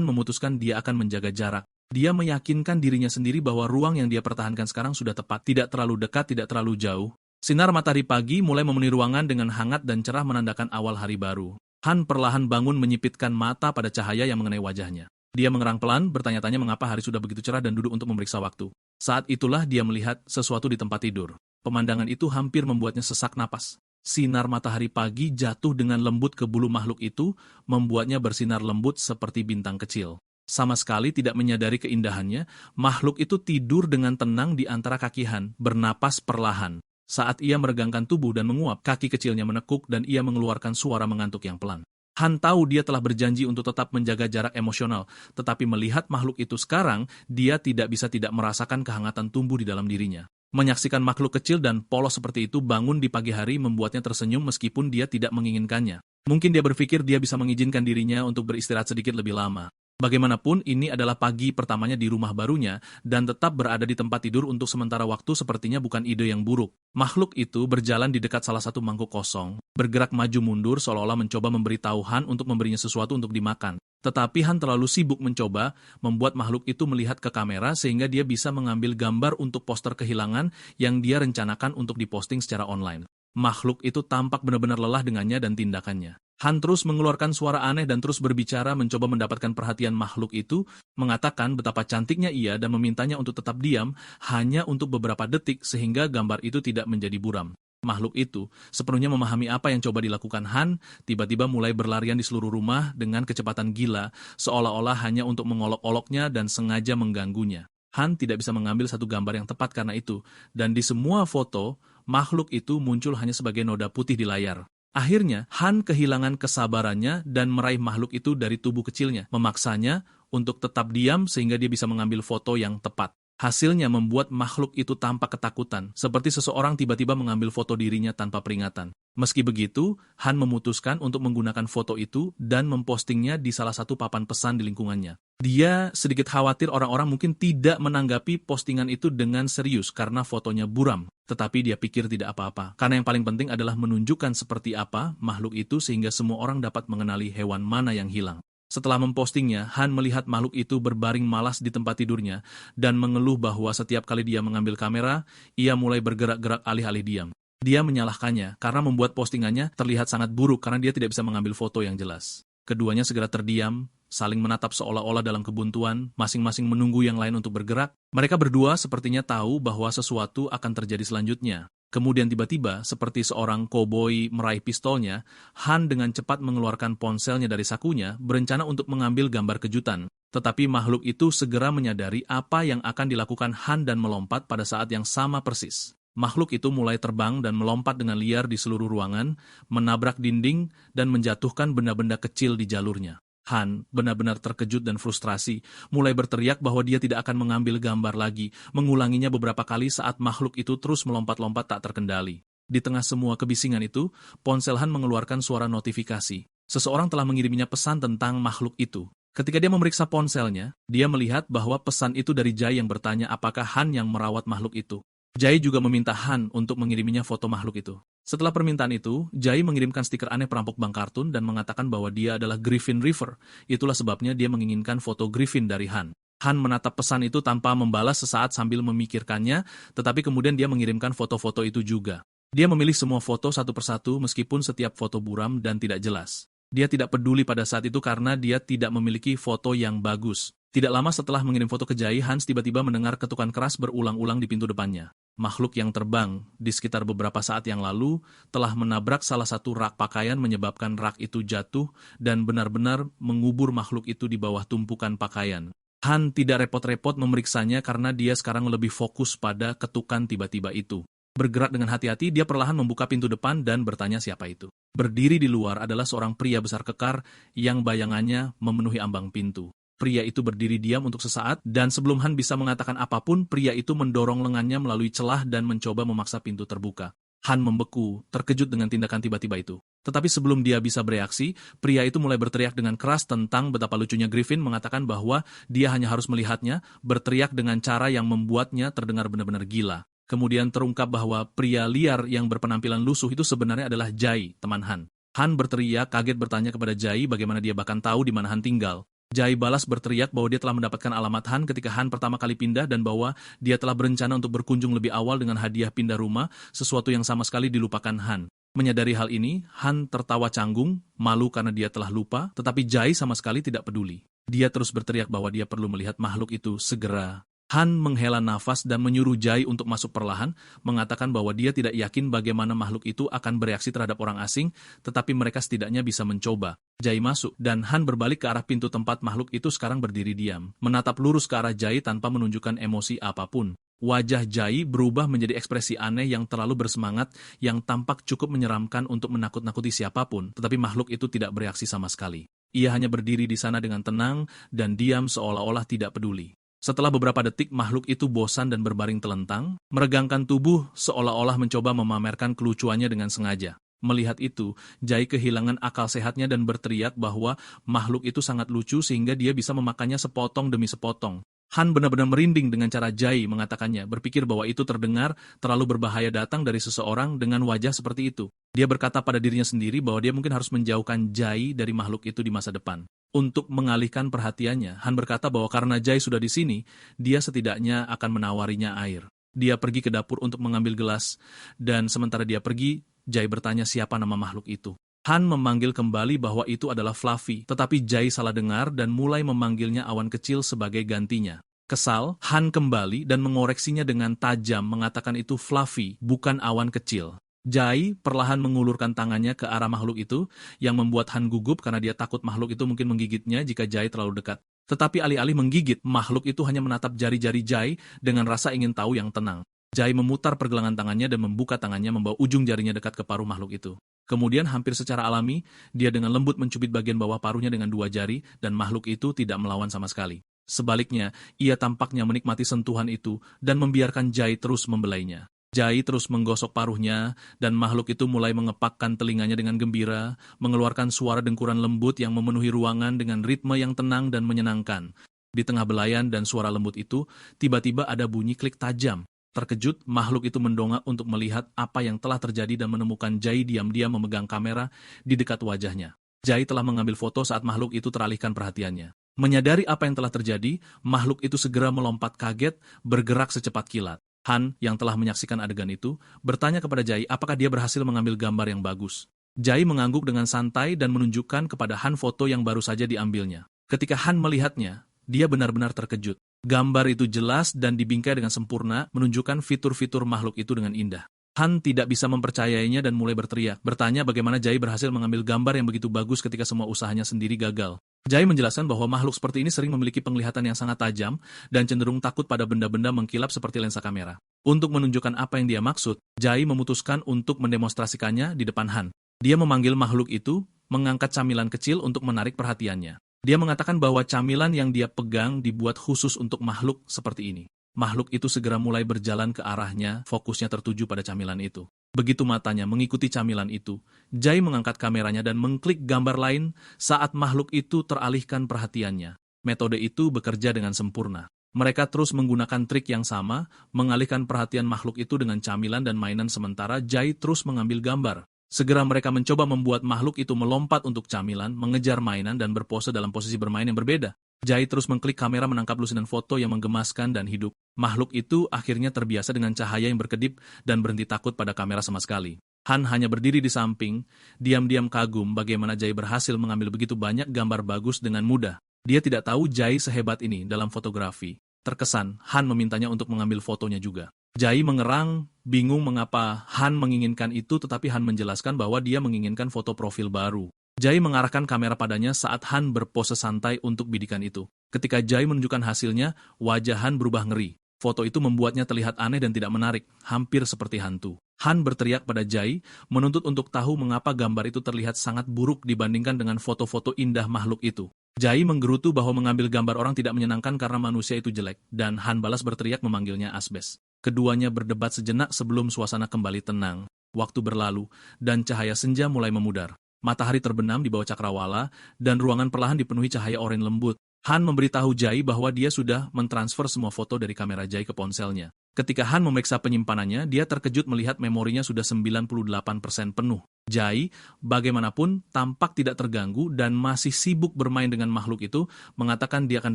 Speaker 1: memutuskan dia akan menjaga jarak. Dia meyakinkan dirinya sendiri bahwa ruang yang dia pertahankan sekarang sudah tepat, tidak terlalu dekat, tidak terlalu jauh. Sinar matahari pagi mulai memenuhi ruangan dengan hangat dan cerah menandakan awal hari baru. Han perlahan bangun menyipitkan mata pada cahaya yang mengenai wajahnya. Dia mengerang pelan, bertanya-tanya mengapa hari sudah begitu cerah dan duduk untuk memeriksa waktu. Saat itulah dia melihat sesuatu di tempat tidur. Pemandangan itu hampir membuatnya sesak napas. Sinar matahari pagi jatuh dengan lembut ke bulu makhluk itu, membuatnya bersinar lembut seperti bintang kecil. Sama sekali tidak menyadari keindahannya, makhluk itu tidur dengan tenang di antara kaki Han, bernapas perlahan. Saat ia meregangkan tubuh dan menguap, kaki kecilnya menekuk dan ia mengeluarkan suara mengantuk yang pelan. Han tahu dia telah berjanji untuk tetap menjaga jarak emosional, tetapi melihat makhluk itu sekarang, dia tidak bisa tidak merasakan kehangatan tumbuh di dalam dirinya. Menyaksikan makhluk kecil dan polos seperti itu bangun di pagi hari membuatnya tersenyum meskipun dia tidak menginginkannya. Mungkin dia berpikir dia bisa mengizinkan dirinya untuk beristirahat sedikit lebih lama. Bagaimanapun, ini adalah pagi pertamanya di rumah barunya, dan tetap berada di tempat tidur untuk sementara waktu sepertinya bukan ide yang buruk. Makhluk itu berjalan di dekat salah satu mangkuk kosong, bergerak maju mundur seolah-olah mencoba memberitahu Han untuk memberinya sesuatu untuk dimakan. Tetapi Han terlalu sibuk mencoba membuat makhluk itu melihat ke kamera sehingga dia bisa mengambil gambar untuk poster kehilangan yang dia rencanakan untuk diposting secara online. Makhluk itu tampak benar-benar lelah dengannya dan tindakannya. Han terus mengeluarkan suara aneh dan terus berbicara mencoba mendapatkan perhatian makhluk itu, mengatakan betapa cantiknya ia dan memintanya untuk tetap diam hanya untuk beberapa detik sehingga gambar itu tidak menjadi buram. Makhluk itu sepenuhnya memahami apa yang coba dilakukan Han, tiba-tiba mulai berlarian di seluruh rumah dengan kecepatan gila, seolah-olah hanya untuk mengolok-oloknya dan sengaja mengganggunya. Han tidak bisa mengambil satu gambar yang tepat karena itu, dan di semua foto, makhluk itu muncul hanya sebagai noda putih di layar. Akhirnya, Han kehilangan kesabarannya dan meraih makhluk itu dari tubuh kecilnya, memaksanya untuk tetap diam sehingga dia bisa mengambil foto yang tepat. Hasilnya membuat makhluk itu tampak ketakutan, seperti seseorang tiba-tiba mengambil foto dirinya tanpa peringatan. Meski begitu, Han memutuskan untuk menggunakan foto itu dan mempostingnya di salah satu papan pesan di lingkungannya. Dia sedikit khawatir orang-orang mungkin tidak menanggapi postingan itu dengan serius karena fotonya buram. Tetapi dia pikir tidak apa-apa, karena yang paling penting adalah menunjukkan seperti apa makhluk itu sehingga semua orang dapat mengenali hewan mana yang hilang. Setelah mempostingnya, Han melihat makhluk itu berbaring malas di tempat tidurnya dan mengeluh bahwa setiap kali dia mengambil kamera, ia mulai bergerak-gerak alih-alih diam. Dia menyalahkannya karena membuat postingannya terlihat sangat buruk karena dia tidak bisa mengambil foto yang jelas. Keduanya segera terdiam, saling menatap seolah-olah dalam kebuntuan, masing-masing menunggu yang lain untuk bergerak. Mereka berdua sepertinya tahu bahwa sesuatu akan terjadi selanjutnya. Kemudian tiba-tiba, seperti seorang koboi meraih pistolnya, Han dengan cepat mengeluarkan ponselnya dari sakunya, berencana untuk mengambil gambar kejutan. Tetapi makhluk itu segera menyadari apa yang akan dilakukan Han dan melompat pada saat yang sama persis. Makhluk itu mulai terbang dan melompat dengan liar di seluruh ruangan, menabrak dinding, dan menjatuhkan benda-benda kecil di jalurnya. Han benar-benar terkejut dan frustrasi, mulai berteriak bahwa dia tidak akan mengambil gambar lagi, mengulanginya beberapa kali saat makhluk itu terus melompat-lompat tak terkendali. Di tengah semua kebisingan itu, ponsel Han mengeluarkan suara notifikasi. Seseorang telah mengiriminya pesan tentang makhluk itu. Ketika dia memeriksa ponselnya, dia melihat bahwa pesan itu dari Jai yang bertanya apakah Han yang merawat makhluk itu. Jai juga meminta Han untuk mengiriminya foto makhluk itu. Setelah permintaan itu, Jai mengirimkan stiker aneh perampok bank kartun dan mengatakan bahwa dia adalah Griffin River. Itulah sebabnya dia menginginkan foto Griffin dari Han. Han menatap pesan itu tanpa membalas sesaat sambil memikirkannya, tetapi kemudian dia mengirimkan foto-foto itu juga. Dia memilih semua foto satu persatu meskipun setiap foto buram dan tidak jelas. Dia tidak peduli pada saat itu karena dia tidak memiliki foto yang bagus. Tidak lama setelah mengirim foto ke Jai, Hans tiba-tiba mendengar ketukan keras berulang-ulang di pintu depannya. Makhluk yang terbang di sekitar beberapa saat yang lalu telah menabrak salah satu rak pakaian menyebabkan rak itu jatuh dan benar-benar mengubur makhluk itu di bawah tumpukan pakaian. Han tidak repot-repot memeriksanya karena dia sekarang lebih fokus pada ketukan tiba-tiba itu. Bergerak dengan hati-hati, dia perlahan membuka pintu depan dan bertanya siapa itu. Berdiri di luar adalah seorang pria besar kekar yang bayangannya memenuhi ambang pintu. Pria itu berdiri diam untuk sesaat, dan sebelum Han bisa mengatakan apapun, pria itu mendorong lengannya melalui celah dan mencoba memaksa pintu terbuka. Han membeku, terkejut dengan tindakan tiba-tiba itu. Tetapi sebelum dia bisa bereaksi, pria itu mulai berteriak dengan keras tentang betapa lucunya Griffin, mengatakan bahwa dia hanya harus melihatnya, berteriak dengan cara yang membuatnya terdengar benar-benar gila. Kemudian terungkap bahwa pria liar yang berpenampilan lusuh itu sebenarnya adalah Jai, teman Han. Han berteriak, kaget bertanya kepada Jai bagaimana dia bahkan tahu di mana Han tinggal. Jai balas berteriak bahwa dia telah mendapatkan alamat Han ketika Han pertama kali pindah dan bahwa dia telah berencana untuk berkunjung lebih awal dengan hadiah pindah rumah, sesuatu yang sama sekali dilupakan Han. Menyadari hal ini, Han tertawa canggung, malu karena dia telah lupa, tetapi Jai sama sekali tidak peduli. Dia terus berteriak bahwa dia perlu melihat makhluk itu segera. Han menghela nafas dan menyuruh Jai untuk masuk perlahan, mengatakan bahwa dia tidak yakin bagaimana makhluk itu akan bereaksi terhadap orang asing, tetapi mereka setidaknya bisa mencoba. Jai masuk, dan Han berbalik ke arah pintu tempat makhluk itu sekarang berdiri diam, menatap lurus ke arah Jai tanpa menunjukkan emosi apapun. Wajah Jai berubah menjadi ekspresi aneh yang terlalu bersemangat, yang tampak cukup menyeramkan untuk menakut-nakuti siapapun, tetapi makhluk itu tidak bereaksi sama sekali. Ia hanya berdiri di sana dengan tenang dan diam seolah-olah tidak peduli. Setelah beberapa detik, makhluk itu bosan dan berbaring telentang, meregangkan tubuh seolah-olah mencoba memamerkan kelucuannya dengan sengaja. Melihat itu, Jai kehilangan akal sehatnya dan berteriak bahwa makhluk itu sangat lucu sehingga dia bisa memakannya sepotong demi sepotong. Han benar-benar merinding dengan cara Jai mengatakannya, berpikir bahwa itu terdengar terlalu berbahaya datang dari seseorang dengan wajah seperti itu. Dia berkata pada dirinya sendiri bahwa dia mungkin harus menjauhkan Jai dari makhluk itu di masa depan. Untuk mengalihkan perhatiannya, Han berkata bahwa karena Jai sudah di sini, dia setidaknya akan menawarinya air. Dia pergi ke dapur untuk mengambil gelas, dan sementara dia pergi, Jai bertanya siapa nama makhluk itu. Han memanggil kembali bahwa itu adalah Fluffy, tetapi Jai salah dengar dan mulai memanggilnya awan kecil sebagai gantinya. Kesal, Han kembali dan mengoreksinya dengan tajam, mengatakan itu Fluffy, bukan awan kecil. Jai perlahan mengulurkan tangannya ke arah makhluk itu, yang membuat Han gugup karena dia takut makhluk itu mungkin menggigitnya jika Jai terlalu dekat. Tetapi alih-alih menggigit, makhluk itu hanya menatap jari-jari Jai dengan rasa ingin tahu yang tenang. Jai memutar pergelangan tangannya dan membuka tangannya membawa ujung jarinya dekat ke paruh makhluk itu. Kemudian hampir secara alami, dia dengan lembut mencubit bagian bawah paruhnya dengan dua jari dan makhluk itu tidak melawan sama sekali. Sebaliknya, ia tampaknya menikmati sentuhan itu dan membiarkan Jai terus membelainya. Jai terus menggosok paruhnya, dan makhluk itu mulai mengepakkan telinganya dengan gembira, mengeluarkan suara dengkuran lembut yang memenuhi ruangan dengan ritme yang tenang dan menyenangkan. Di tengah belayan dan suara lembut itu, tiba-tiba ada bunyi klik tajam. Terkejut, makhluk itu mendongak untuk melihat apa yang telah terjadi dan menemukan Jai diam-diam memegang kamera di dekat wajahnya. Jai telah mengambil foto saat makhluk itu teralihkan perhatiannya. Menyadari apa yang telah terjadi, makhluk itu segera melompat kaget, bergerak secepat kilat. Han, yang telah menyaksikan adegan itu, bertanya kepada Jai apakah dia berhasil mengambil gambar yang bagus. Jai mengangguk dengan santai dan menunjukkan kepada Han foto yang baru saja diambilnya. Ketika Han melihatnya, dia benar-benar terkejut. Gambar itu jelas dan dibingkai dengan sempurna, menunjukkan fitur-fitur makhluk itu dengan indah. Han tidak bisa mempercayainya dan mulai berteriak, bertanya bagaimana Jai berhasil mengambil gambar yang begitu bagus ketika semua usahanya sendiri gagal. Jai menjelaskan bahwa makhluk seperti ini sering memiliki penglihatan yang sangat tajam dan cenderung takut pada benda-benda mengkilap seperti lensa kamera. Untuk menunjukkan apa yang dia maksud, Jai memutuskan untuk mendemonstrasikannya di depan Han. Dia memanggil makhluk itu, mengangkat camilan kecil untuk menarik perhatiannya. Dia mengatakan bahwa camilan yang dia pegang dibuat khusus untuk makhluk seperti ini. Makhluk itu segera mulai berjalan ke arahnya, fokusnya tertuju pada camilan itu. Begitu matanya mengikuti camilan itu, Jai mengangkat kameranya dan mengklik gambar lain saat makhluk itu teralihkan perhatiannya. Metode itu bekerja dengan sempurna. Mereka terus menggunakan trik yang sama, mengalihkan perhatian makhluk itu dengan camilan dan mainan sementara Jai terus mengambil gambar. Segera mereka mencoba membuat makhluk itu melompat untuk camilan, mengejar mainan dan berpose dalam posisi bermain yang berbeda. Jai terus mengklik kamera menangkap lusinan foto yang menggemaskan dan hidup. Makhluk itu akhirnya terbiasa dengan cahaya yang berkedip dan berhenti takut pada kamera sama sekali. Han hanya berdiri di samping, diam-diam kagum bagaimana Jai berhasil mengambil begitu banyak gambar bagus dengan mudah. Dia tidak tahu Jai sehebat ini dalam fotografi. Terkesan, Han memintanya untuk mengambil fotonya juga. Jai mengerang, bingung mengapa Han menginginkan itu, tetapi Han menjelaskan bahwa dia menginginkan foto profil baru. Jai mengarahkan kamera padanya saat Han berpose santai untuk bidikan itu. Ketika Jai menunjukkan hasilnya, wajah Han berubah ngeri. Foto itu membuatnya terlihat aneh dan tidak menarik, hampir seperti hantu. Han berteriak pada Jai, menuntut untuk tahu mengapa gambar itu terlihat sangat buruk dibandingkan dengan foto-foto indah makhluk itu. Jai menggerutu bahwa mengambil gambar orang tidak menyenangkan karena manusia itu jelek, dan Han balas berteriak memanggilnya asbes. Keduanya berdebat sejenak sebelum suasana kembali tenang. Waktu berlalu, dan cahaya senja mulai memudar. Matahari terbenam di bawah cakrawala, dan ruangan perlahan dipenuhi cahaya oranye lembut. Han memberitahu Jai bahwa dia sudah mentransfer semua foto dari kamera Jai ke ponselnya. Ketika Han memeriksa penyimpanannya, dia terkejut melihat memorinya sudah 98% penuh. Jai, bagaimanapun, tampak tidak terganggu dan masih sibuk bermain dengan makhluk itu, mengatakan dia akan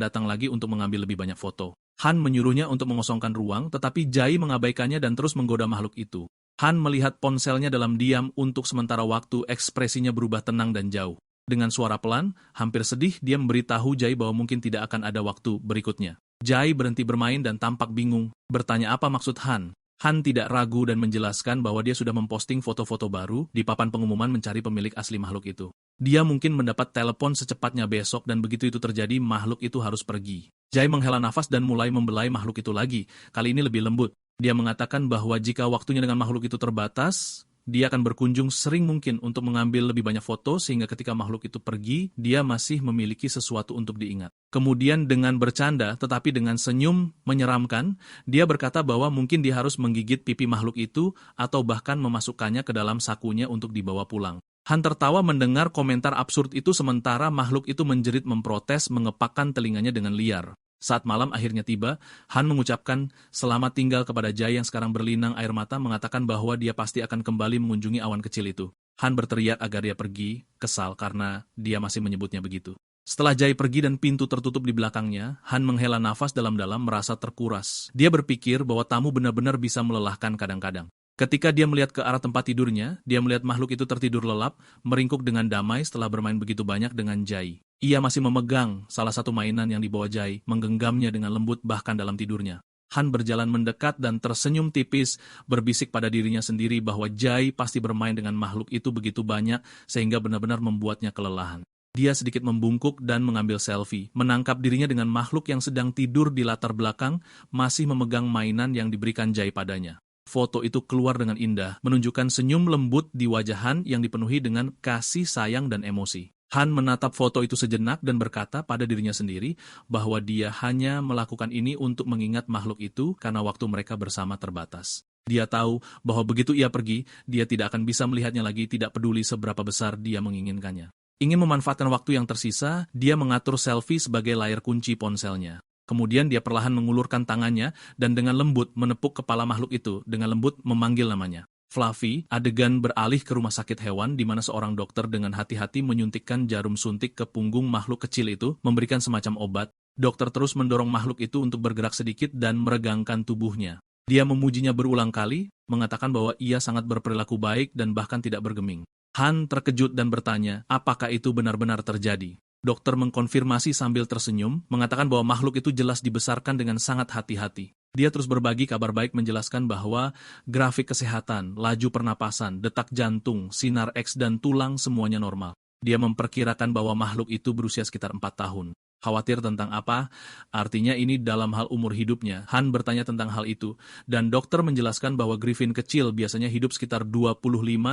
Speaker 1: datang lagi untuk mengambil lebih banyak foto. Han menyuruhnya untuk mengosongkan ruang, tetapi Jai mengabaikannya dan terus menggoda makhluk itu. Han melihat ponselnya dalam diam untuk sementara waktu, ekspresinya berubah tenang dan jauh. Dengan suara pelan, hampir sedih, dia memberitahu Jai bahwa mungkin tidak akan ada waktu berikutnya. Jai berhenti bermain dan tampak bingung, bertanya apa maksud Han. Han tidak ragu dan menjelaskan bahwa dia sudah memposting foto-foto baru di papan pengumuman mencari pemilik asli makhluk itu. Dia mungkin mendapat telepon secepatnya besok dan begitu itu terjadi, makhluk itu harus pergi. Jai menghela nafas dan mulai membelai makhluk itu lagi, kali ini lebih lembut. Dia mengatakan bahwa jika waktunya dengan makhluk itu terbatas, dia akan berkunjung sering mungkin untuk mengambil lebih banyak foto sehingga ketika makhluk itu pergi, dia masih memiliki sesuatu untuk diingat. Kemudian dengan bercanda tetapi dengan senyum menyeramkan, dia berkata bahwa mungkin dia harus menggigit pipi makhluk itu atau bahkan memasukkannya ke dalam sakunya untuk dibawa pulang. Han tertawa mendengar komentar absurd itu sementara makhluk itu menjerit memprotes mengepakkan telinganya dengan liar. Saat malam akhirnya tiba, Han mengucapkan selamat tinggal kepada Jai yang sekarang berlinang air mata, mengatakan bahwa dia pasti akan kembali mengunjungi awan kecil itu. Han berteriak agar dia pergi, kesal karena dia masih menyebutnya begitu. Setelah Jai pergi dan pintu tertutup di belakangnya, Han menghela nafas dalam-dalam merasa terkuras. Dia berpikir bahwa tamu benar-benar bisa melelahkan kadang-kadang. Ketika dia melihat ke arah tempat tidurnya, dia melihat makhluk itu tertidur lelap, meringkuk dengan damai setelah bermain begitu banyak dengan Jai. Ia masih memegang salah satu mainan yang dibawa Jai, menggenggamnya dengan lembut bahkan dalam tidurnya. Han berjalan mendekat dan tersenyum tipis, berbisik pada dirinya sendiri bahwa Jai pasti bermain dengan makhluk itu begitu banyak sehingga benar-benar membuatnya kelelahan. Dia sedikit membungkuk dan mengambil selfie, menangkap dirinya dengan makhluk yang sedang tidur di latar belakang, masih memegang mainan yang diberikan Jai padanya. Foto itu keluar dengan indah, menunjukkan senyum lembut di wajah Han yang dipenuhi dengan kasih sayang dan emosi. Han menatap foto itu sejenak dan berkata pada dirinya sendiri bahwa dia hanya melakukan ini untuk mengingat makhluk itu karena waktu mereka bersama terbatas. Dia tahu bahwa begitu ia pergi, dia tidak akan bisa melihatnya lagi, tidak peduli seberapa besar dia menginginkannya. Ingin memanfaatkan waktu yang tersisa, dia mengatur selfie sebagai layar kunci ponselnya. Kemudian dia perlahan mengulurkan tangannya dan dengan lembut menepuk kepala makhluk itu, dengan lembut memanggil namanya. Fluffy, adegan beralih ke rumah sakit hewan di mana seorang dokter dengan hati-hati menyuntikkan jarum suntik ke punggung makhluk kecil itu, memberikan semacam obat. Dokter terus mendorong makhluk itu untuk bergerak sedikit dan meregangkan tubuhnya. Dia memujinya berulang kali, mengatakan bahwa ia sangat berperilaku baik dan bahkan tidak bergeming. Han terkejut dan bertanya, apakah itu benar-benar terjadi? Dokter mengkonfirmasi sambil tersenyum, mengatakan bahwa makhluk itu jelas dibesarkan dengan sangat hati-hati. Dia terus berbagi kabar baik menjelaskan bahwa grafik kesehatan, laju pernapasan, detak jantung, sinar X dan tulang semuanya normal. Dia memperkirakan bahwa makhluk itu berusia sekitar 4 tahun. Khawatir tentang apa? Artinya ini dalam hal umur hidupnya. Han bertanya tentang hal itu, dan dokter menjelaskan bahwa griffin kecil biasanya hidup sekitar 25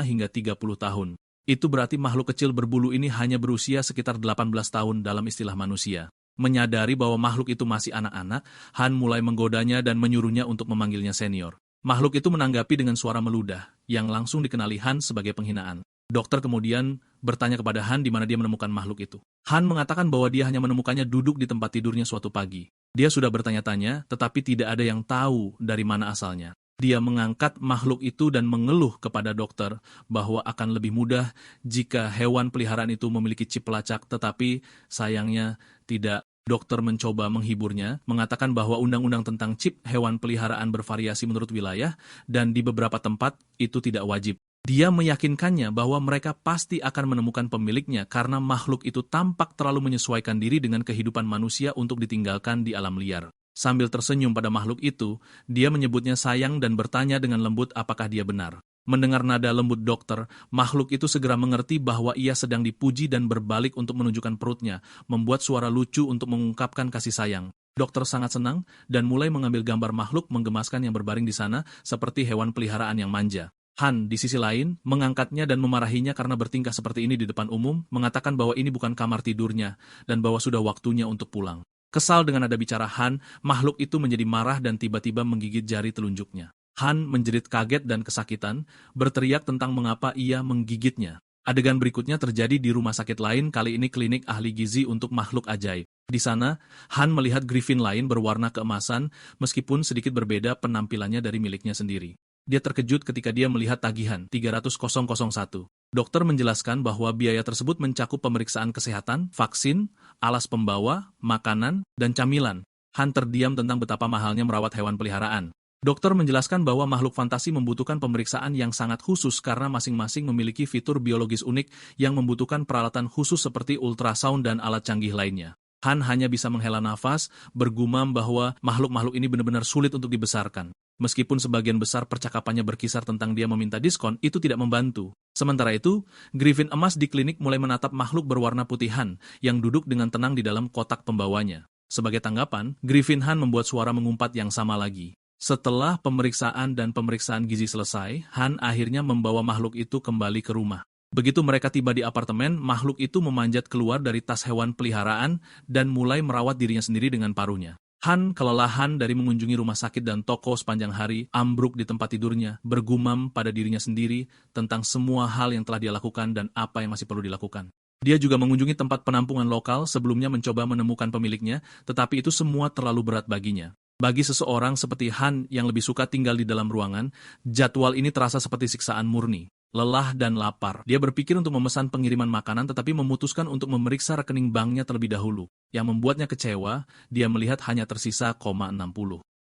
Speaker 1: hingga 30 tahun. Itu berarti makhluk kecil berbulu ini hanya berusia sekitar 18 tahun dalam istilah manusia. Menyadari bahwa makhluk itu masih anak-anak, Han mulai menggodanya dan menyuruhnya untuk memanggilnya senior. Makhluk itu menanggapi dengan suara meludah, yang langsung dikenali Han sebagai penghinaan. Dokter kemudian bertanya kepada Han di mana dia menemukan makhluk itu. Han mengatakan bahwa dia hanya menemukannya duduk di tempat tidurnya suatu pagi. Dia sudah bertanya-tanya, tetapi tidak ada yang tahu dari mana asalnya. Dia mengangkat makhluk itu dan mengeluh kepada dokter bahwa akan lebih mudah jika hewan peliharaan itu memiliki chip pelacak, tetapi sayangnya tidak. Dokter mencoba menghiburnya, mengatakan bahwa undang-undang tentang chip hewan peliharaan bervariasi menurut wilayah, dan di beberapa tempat itu tidak wajib. Dia meyakinkannya bahwa mereka pasti akan menemukan pemiliknya karena makhluk itu tampak terlalu menyesuaikan diri dengan kehidupan manusia untuk ditinggalkan di alam liar. Sambil tersenyum pada makhluk itu, dia menyebutnya sayang dan bertanya dengan lembut apakah dia benar. Mendengar nada lembut dokter, makhluk itu segera mengerti bahwa ia sedang dipuji dan berbalik untuk menunjukkan perutnya, membuat suara lucu untuk mengungkapkan kasih sayang. Dokter sangat senang dan mulai mengambil gambar makhluk menggemaskan yang berbaring di sana seperti hewan peliharaan yang manja. Han, di sisi lain, mengangkatnya dan memarahinya karena bertingkah seperti ini di depan umum, mengatakan bahwa ini bukan kamar tidurnya dan bahwa sudah waktunya untuk pulang. Kesal dengan nada bicara Han, makhluk itu menjadi marah dan tiba-tiba menggigit jari telunjuknya. Han menjerit kaget dan kesakitan, berteriak tentang mengapa ia menggigitnya. Adegan berikutnya terjadi di rumah sakit lain, kali ini klinik ahli gizi untuk makhluk ajaib. Di sana, Han melihat griffin lain berwarna keemasan, meskipun sedikit berbeda penampilannya dari miliknya sendiri. Dia terkejut ketika dia melihat tagihan 300.001. Dokter menjelaskan bahwa biaya tersebut mencakup pemeriksaan kesehatan, vaksin, alas pembawa, makanan, dan camilan. Han terdiam tentang betapa mahalnya merawat hewan peliharaan. Dokter menjelaskan bahwa makhluk fantasi membutuhkan pemeriksaan yang sangat khusus karena masing-masing memiliki fitur biologis unik yang membutuhkan peralatan khusus seperti ultrasound dan alat canggih lainnya. Han hanya bisa menghela nafas, bergumam bahwa makhluk-makhluk ini benar-benar sulit untuk dibesarkan. Meskipun sebagian besar percakapannya berkisar tentang dia meminta diskon, itu tidak membantu. Sementara itu, griffin emas di klinik mulai menatap makhluk berwarna putih Han yang duduk dengan tenang di dalam kotak pembawanya. Sebagai tanggapan, griffin Han membuat suara mengumpat yang sama lagi. Setelah pemeriksaan dan pemeriksaan gizi selesai, Han akhirnya membawa makhluk itu kembali ke rumah. Begitu mereka tiba di apartemen, makhluk itu memanjat keluar dari tas hewan peliharaan dan mulai merawat dirinya sendiri dengan paruhnya. Han kelelahan dari mengunjungi rumah sakit dan toko sepanjang hari, ambruk di tempat tidurnya, bergumam pada dirinya sendiri tentang semua hal yang telah dia lakukan dan apa yang masih perlu dilakukan. Dia juga mengunjungi tempat penampungan lokal sebelumnya mencoba menemukan pemiliknya, tetapi itu semua terlalu berat baginya. Bagi seseorang seperti Han yang lebih suka tinggal di dalam ruangan, jadwal ini terasa seperti siksaan murni. Lelah dan lapar, dia berpikir untuk memesan pengiriman makanan tetapi memutuskan untuk memeriksa rekening banknya terlebih dahulu. Yang membuatnya kecewa, dia melihat hanya tersisa 60.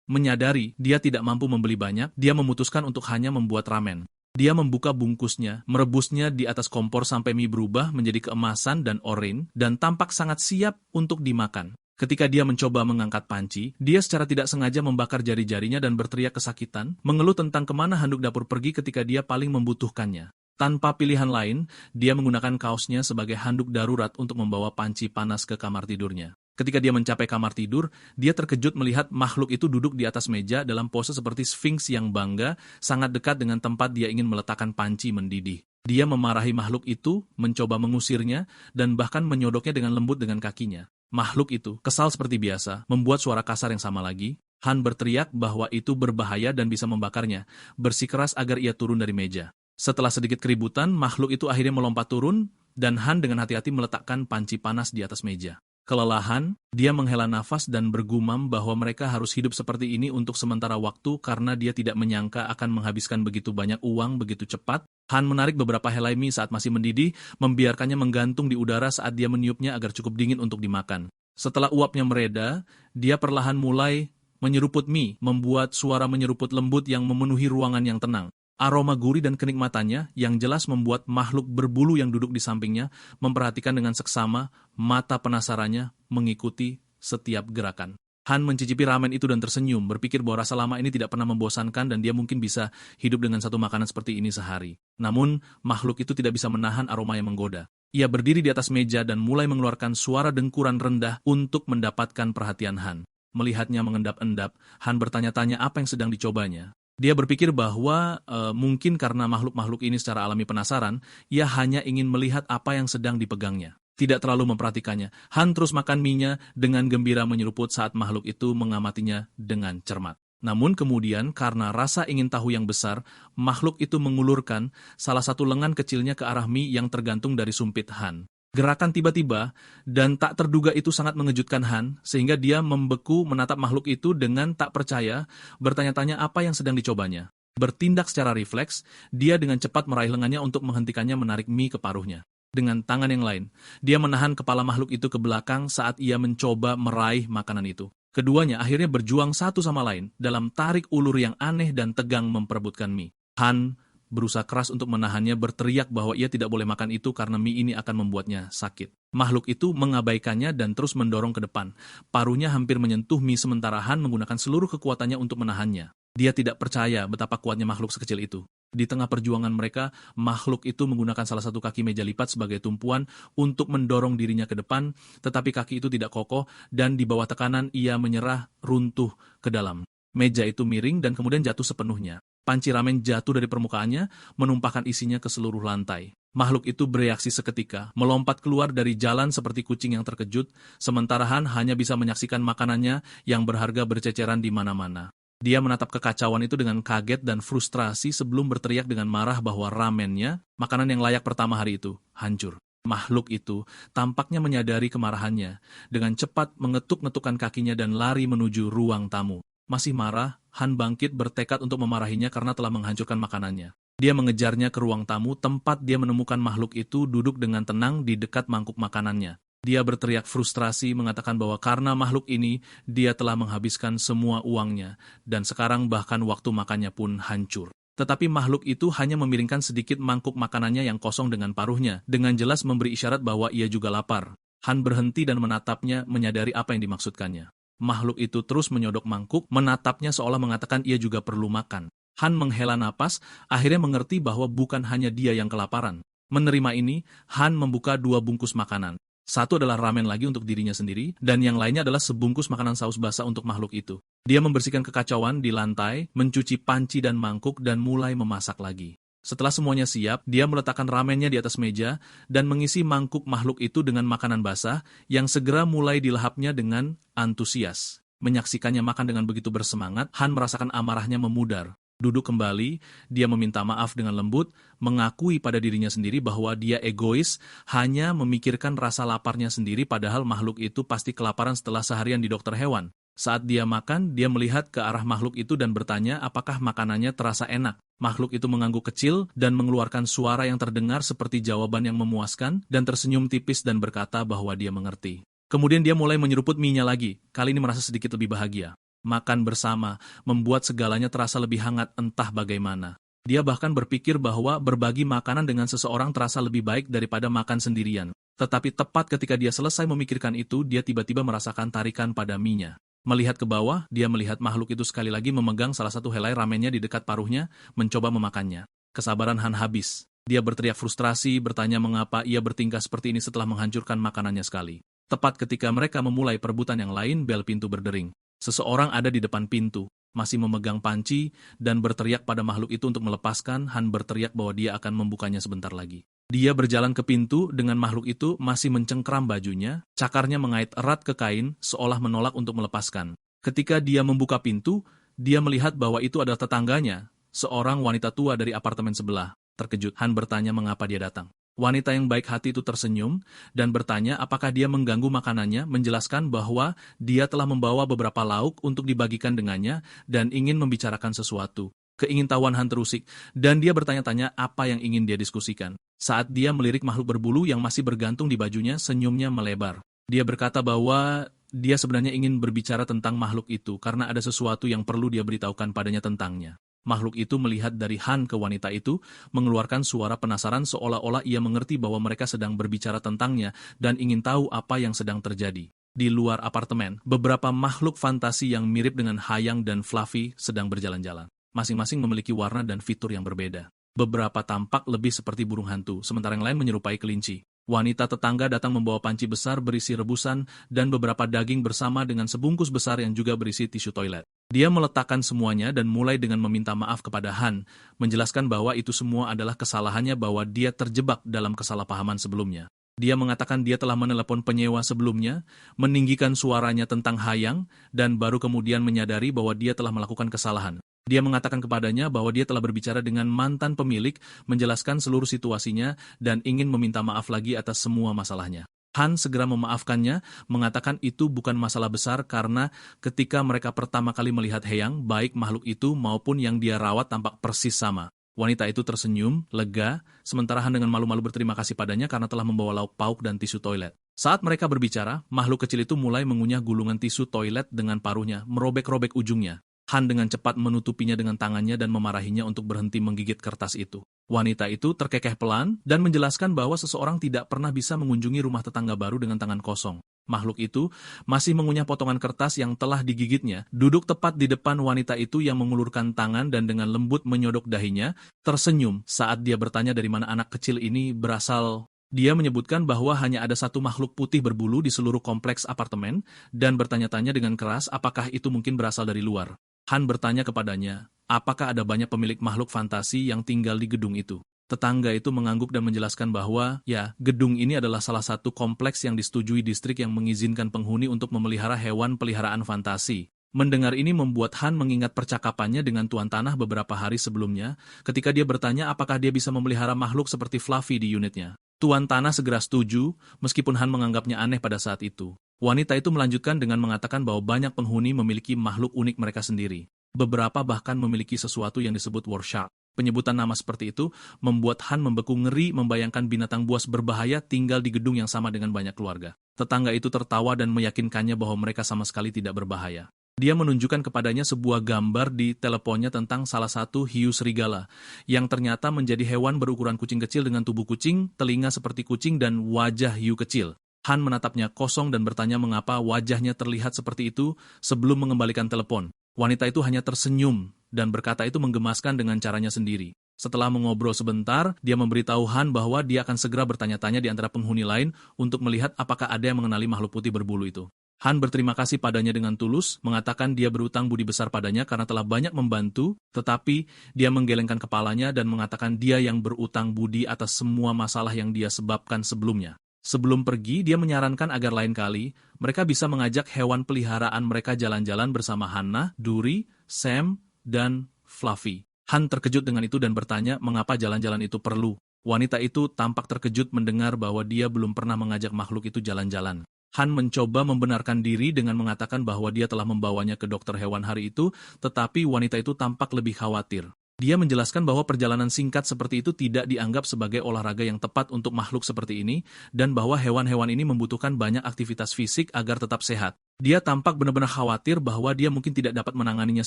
Speaker 1: Menyadari dia tidak mampu membeli banyak, dia memutuskan untuk hanya membuat ramen. Dia membuka bungkusnya, merebusnya di atas kompor sampai mie berubah menjadi keemasan dan oranye, dan tampak sangat siap untuk dimakan. Ketika dia mencoba mengangkat panci, dia secara tidak sengaja membakar jari-jarinya dan berteriak kesakitan, mengeluh tentang kemana handuk dapur pergi ketika dia paling membutuhkannya. Tanpa pilihan lain, dia menggunakan kaosnya sebagai handuk darurat untuk membawa panci panas ke kamar tidurnya. Ketika dia mencapai kamar tidur, dia terkejut melihat makhluk itu duduk di atas meja dalam pose seperti Sphinx yang bangga, sangat dekat dengan tempat dia ingin meletakkan panci mendidih. Dia memarahi makhluk itu, mencoba mengusirnya, dan bahkan menyodoknya dengan lembut dengan kakinya. Makhluk itu, kesal seperti biasa, membuat suara kasar yang sama lagi. Han berteriak bahwa itu berbahaya dan bisa membakarnya, bersikeras agar ia turun dari meja. Setelah sedikit keributan, makhluk itu akhirnya melompat turun, dan Han dengan hati-hati meletakkan panci panas di atas meja. Kelelahan, dia menghela nafas dan bergumam bahwa mereka harus hidup seperti ini untuk sementara waktu karena dia tidak menyangka akan menghabiskan begitu banyak uang begitu cepat. Han menarik beberapa helai mie saat masih mendidih, membiarkannya menggantung di udara saat dia meniupnya agar cukup dingin untuk dimakan. Setelah uapnya mereda, dia perlahan mulai menyeruput mie, membuat suara menyeruput lembut yang memenuhi ruangan yang tenang. Aroma gurih dan kenikmatannya yang jelas membuat makhluk berbulu yang duduk di sampingnya memperhatikan dengan seksama, mata penasarannya mengikuti setiap gerakan. Han mencicipi ramen itu dan tersenyum, berpikir bahwa rasa lama ini tidak pernah membosankan dan dia mungkin bisa hidup dengan satu makanan seperti ini sehari. Namun, makhluk itu tidak bisa menahan aroma yang menggoda. Ia berdiri di atas meja dan mulai mengeluarkan suara dengkuran rendah untuk mendapatkan perhatian Han. Melihatnya mengendap-endap, Han bertanya-tanya apa yang sedang dicobanya. Dia berpikir bahwa mungkin karena makhluk-makhluk ini secara alami penasaran, ia hanya ingin melihat apa yang sedang dipegangnya. Tidak terlalu memperhatikannya, Han terus makan mie-nya dengan gembira menyeruput saat makhluk itu mengamatinya dengan cermat. Namun kemudian karena rasa ingin tahu yang besar, makhluk itu mengulurkan salah satu lengan kecilnya ke arah mie yang tergantung dari sumpit Han. Gerakan tiba-tiba dan tak terduga itu sangat mengejutkan Han, sehingga dia membeku menatap makhluk itu dengan tak percaya, bertanya-tanya apa yang sedang dicobanya. Bertindak secara refleks, dia dengan cepat meraih lengannya untuk menghentikannya menarik mie ke paruhnya. Dengan tangan yang lain, dia menahan kepala makhluk itu ke belakang saat ia mencoba meraih makanan itu. Keduanya akhirnya berjuang satu sama lain dalam tarik ulur yang aneh dan tegang memperebutkan mie. Han berusaha keras untuk menahannya, berteriak bahwa ia tidak boleh makan itu karena mie ini akan membuatnya sakit. Makhluk itu mengabaikannya dan terus mendorong ke depan. Paruhnya hampir menyentuh mie sementara Han menggunakan seluruh kekuatannya untuk menahannya. Dia tidak percaya betapa kuatnya makhluk sekecil itu. Di tengah perjuangan mereka, makhluk itu menggunakan salah satu kaki meja lipat sebagai tumpuan untuk mendorong dirinya ke depan, tetapi kaki itu tidak kokoh dan di bawah tekanan ia menyerah runtuh ke dalam. Meja itu miring dan kemudian jatuh sepenuhnya. Panci ramen jatuh dari permukaannya, menumpahkan isinya ke seluruh lantai. Makhluk itu bereaksi seketika, melompat keluar dari jalan seperti kucing yang terkejut, sementara Han hanya bisa menyaksikan makanannya yang berharga berceceran di mana-mana. Dia menatap kekacauan itu dengan kaget dan frustrasi sebelum berteriak dengan marah bahwa ramennya, makanan yang layak pertama hari itu, hancur. Makhluk itu tampaknya menyadari kemarahannya. Dengan cepat mengetuk-ngetukkan kakinya dan lari menuju ruang tamu. Masih marah, Han bangkit bertekad untuk memarahinya karena telah menghancurkan makanannya. Dia mengejarnya ke ruang tamu tempat dia menemukan makhluk itu duduk dengan tenang di dekat mangkuk makanannya. Dia berteriak frustrasi mengatakan bahwa karena makhluk ini, dia telah menghabiskan semua uangnya, dan sekarang bahkan waktu makannya pun hancur. Tetapi makhluk itu hanya memiringkan sedikit mangkuk makanannya yang kosong dengan paruhnya, dengan jelas memberi isyarat bahwa ia juga lapar. Han berhenti dan menatapnya, menyadari apa yang dimaksudkannya. Makhluk itu terus menyodok mangkuk, menatapnya seolah mengatakan ia juga perlu makan. Han menghela napas, akhirnya mengerti bahwa bukan hanya dia yang kelaparan. Menerima ini, Han membuka 2 bungkus makanan. Satu adalah ramen lagi untuk dirinya sendiri, dan yang lainnya adalah sebungkus makanan saus basah untuk makhluk itu. Dia membersihkan kekacauan di lantai, mencuci panci dan mangkuk, dan mulai memasak lagi. Setelah semuanya siap, dia meletakkan ramennya di atas meja, dan mengisi mangkuk makhluk itu dengan makanan basah, yang segera mulai dilahapnya dengan antusias. Menyaksikannya makan dengan begitu bersemangat, Han merasakan amarahnya memudar. Duduk kembali, dia meminta maaf dengan lembut, mengakui pada dirinya sendiri bahwa dia egois, hanya memikirkan rasa laparnya sendiri padahal makhluk itu pasti kelaparan setelah seharian di dokter hewan. Saat dia makan, dia melihat ke arah makhluk itu dan bertanya apakah makanannya terasa enak. Makhluk itu mengangguk kecil dan mengeluarkan suara yang terdengar seperti jawaban yang memuaskan dan tersenyum tipis dan berkata bahwa dia mengerti. Kemudian dia mulai menyeruput mie-nya lagi, kali ini merasa sedikit lebih bahagia. Makan bersama membuat segalanya terasa lebih hangat entah bagaimana. Dia bahkan berpikir bahwa berbagi makanan dengan seseorang terasa lebih baik daripada makan sendirian. Tetapi tepat ketika dia selesai memikirkan itu, dia tiba-tiba merasakan tarikan pada mie-nya. Melihat ke bawah, dia melihat makhluk itu sekali lagi memegang salah satu helai ramennya di dekat paruhnya, mencoba memakannya. Kesabaran Han habis. Dia berteriak frustrasi, bertanya mengapa ia bertingkah seperti ini setelah menghancurkan makanannya sekali. Tepat ketika mereka memulai perebutan yang lain, bel pintu berdering. Seseorang ada di depan pintu, masih memegang panci, dan berteriak pada makhluk itu untuk melepaskan. Han berteriak bahwa dia akan membukanya sebentar lagi. Dia berjalan ke pintu dengan makhluk itu masih mencengkram bajunya, cakarnya mengait erat ke kain, seolah menolak untuk melepaskan. Ketika dia membuka pintu, dia melihat bahwa itu adalah tetangganya, seorang wanita tua dari apartemen sebelah. Terkejut, Han bertanya mengapa dia datang. Wanita yang baik hati itu tersenyum dan bertanya apakah dia mengganggu makanannya, menjelaskan bahwa dia telah membawa beberapa lauk untuk dibagikan dengannya dan ingin membicarakan sesuatu. Keingintahuan Han terusik, dan dia bertanya-tanya apa yang ingin dia diskusikan. Saat dia melirik makhluk berbulu yang masih bergantung di bajunya, senyumnya melebar. Dia berkata bahwa dia sebenarnya ingin berbicara tentang makhluk itu karena ada sesuatu yang perlu dia beritahukan padanya tentangnya. Makhluk itu melihat dari Han ke wanita itu, mengeluarkan suara penasaran seolah-olah ia mengerti bahwa mereka sedang berbicara tentangnya dan ingin tahu apa yang sedang terjadi. Di luar apartemen, beberapa makhluk fantasi yang mirip dengan Hayang dan Fluffy sedang berjalan-jalan. Masing-masing memiliki warna dan fitur yang berbeda. Beberapa tampak lebih seperti burung hantu, sementara yang lain menyerupai kelinci. Wanita tetangga datang membawa panci besar berisi rebusan dan beberapa daging bersama dengan sebungkus besar yang juga berisi tisu toilet. Dia meletakkan semuanya dan mulai dengan meminta maaf kepada Han, menjelaskan bahwa itu semua adalah kesalahannya bahwa dia terjebak dalam kesalahpahaman sebelumnya. Dia mengatakan dia telah menelepon penyewa sebelumnya, meninggikan suaranya tentang Hayang, dan baru kemudian menyadari bahwa dia telah melakukan kesalahan. Dia mengatakan kepadanya bahwa dia telah berbicara dengan mantan pemilik, menjelaskan seluruh situasinya, dan ingin meminta maaf lagi atas semua masalahnya. Han segera memaafkannya, mengatakan itu bukan masalah besar karena ketika mereka pertama kali melihat Hayang, baik makhluk itu maupun yang dia rawat tampak persis sama. Wanita itu tersenyum, lega, sementara Han dengan malu-malu berterima kasih padanya karena telah membawa lauk pauk dan tisu toilet. Saat mereka berbicara, makhluk kecil itu mulai mengunyah gulungan tisu toilet dengan paruhnya, merobek-robek ujungnya. Han dengan cepat menutupinya dengan tangannya dan memarahinya untuk berhenti menggigit kertas itu. Wanita itu terkekeh pelan dan menjelaskan bahwa seseorang tidak pernah bisa mengunjungi rumah tetangga baru dengan tangan kosong. Makhluk itu masih mengunyah potongan kertas yang telah digigitnya, duduk tepat di depan wanita itu yang mengulurkan tangan dan dengan lembut menyodok dahinya, tersenyum saat dia bertanya dari mana anak kecil ini berasal. Dia menyebutkan bahwa hanya ada satu makhluk putih berbulu di seluruh kompleks apartemen dan bertanya-tanya dengan keras apakah itu mungkin berasal dari luar. Han bertanya kepadanya, apakah ada banyak pemilik makhluk fantasi yang tinggal di gedung itu? Tetangga itu mengangguk dan menjelaskan bahwa, ya, gedung ini adalah salah satu kompleks yang disetujui distrik yang mengizinkan penghuni untuk memelihara hewan peliharaan fantasi. Mendengar ini membuat Han mengingat percakapannya dengan Tuan Tanah beberapa hari sebelumnya, ketika dia bertanya apakah dia bisa memelihara makhluk seperti Fluffy di unitnya. Tuan Tanah segera setuju, meskipun Han menganggapnya aneh pada saat itu. Wanita itu melanjutkan dengan mengatakan bahwa banyak penghuni memiliki makhluk unik mereka sendiri. Beberapa bahkan memiliki sesuatu yang disebut war shark. Penyebutan nama seperti itu membuat Han membeku ngeri membayangkan binatang buas berbahaya tinggal di gedung yang sama dengan banyak keluarga. Tetangga itu tertawa dan meyakinkannya bahwa mereka sama sekali tidak berbahaya. Dia menunjukkan kepadanya sebuah gambar di teleponnya tentang salah satu hiu serigala, yang ternyata menjadi hewan berukuran kucing kecil dengan tubuh kucing, telinga seperti kucing, dan wajah hiu kecil. Han menatapnya kosong dan bertanya mengapa wajahnya terlihat seperti itu sebelum mengembalikan telepon. Wanita itu hanya tersenyum dan berkata itu menggemaskan dengan caranya sendiri. Setelah mengobrol sebentar, dia memberitahu Han bahwa dia akan segera bertanya-tanya di antara penghuni lain untuk melihat apakah ada yang mengenali makhluk putih berbulu itu. Han berterima kasih padanya dengan tulus, mengatakan dia berutang budi besar padanya karena telah banyak membantu, tetapi dia menggelengkan kepalanya dan mengatakan dia yang berutang budi atas semua masalah yang dia sebabkan sebelumnya. Sebelum pergi, dia menyarankan agar lain kali, mereka bisa mengajak hewan peliharaan mereka jalan-jalan bersama Hannah, Duri, Sam, dan Fluffy. Han terkejut dengan itu dan bertanya mengapa jalan-jalan itu perlu. Wanita itu tampak terkejut mendengar bahwa dia belum pernah mengajak makhluk itu jalan-jalan. Han mencoba membenarkan diri dengan mengatakan bahwa dia telah membawanya ke dokter hewan hari itu, tetapi wanita itu tampak lebih khawatir. Dia menjelaskan bahwa perjalanan singkat seperti itu tidak dianggap sebagai olahraga yang tepat untuk makhluk seperti ini, dan bahwa hewan-hewan ini membutuhkan banyak aktivitas fisik agar tetap sehat. Dia tampak benar-benar khawatir bahwa dia mungkin tidak dapat menanganinya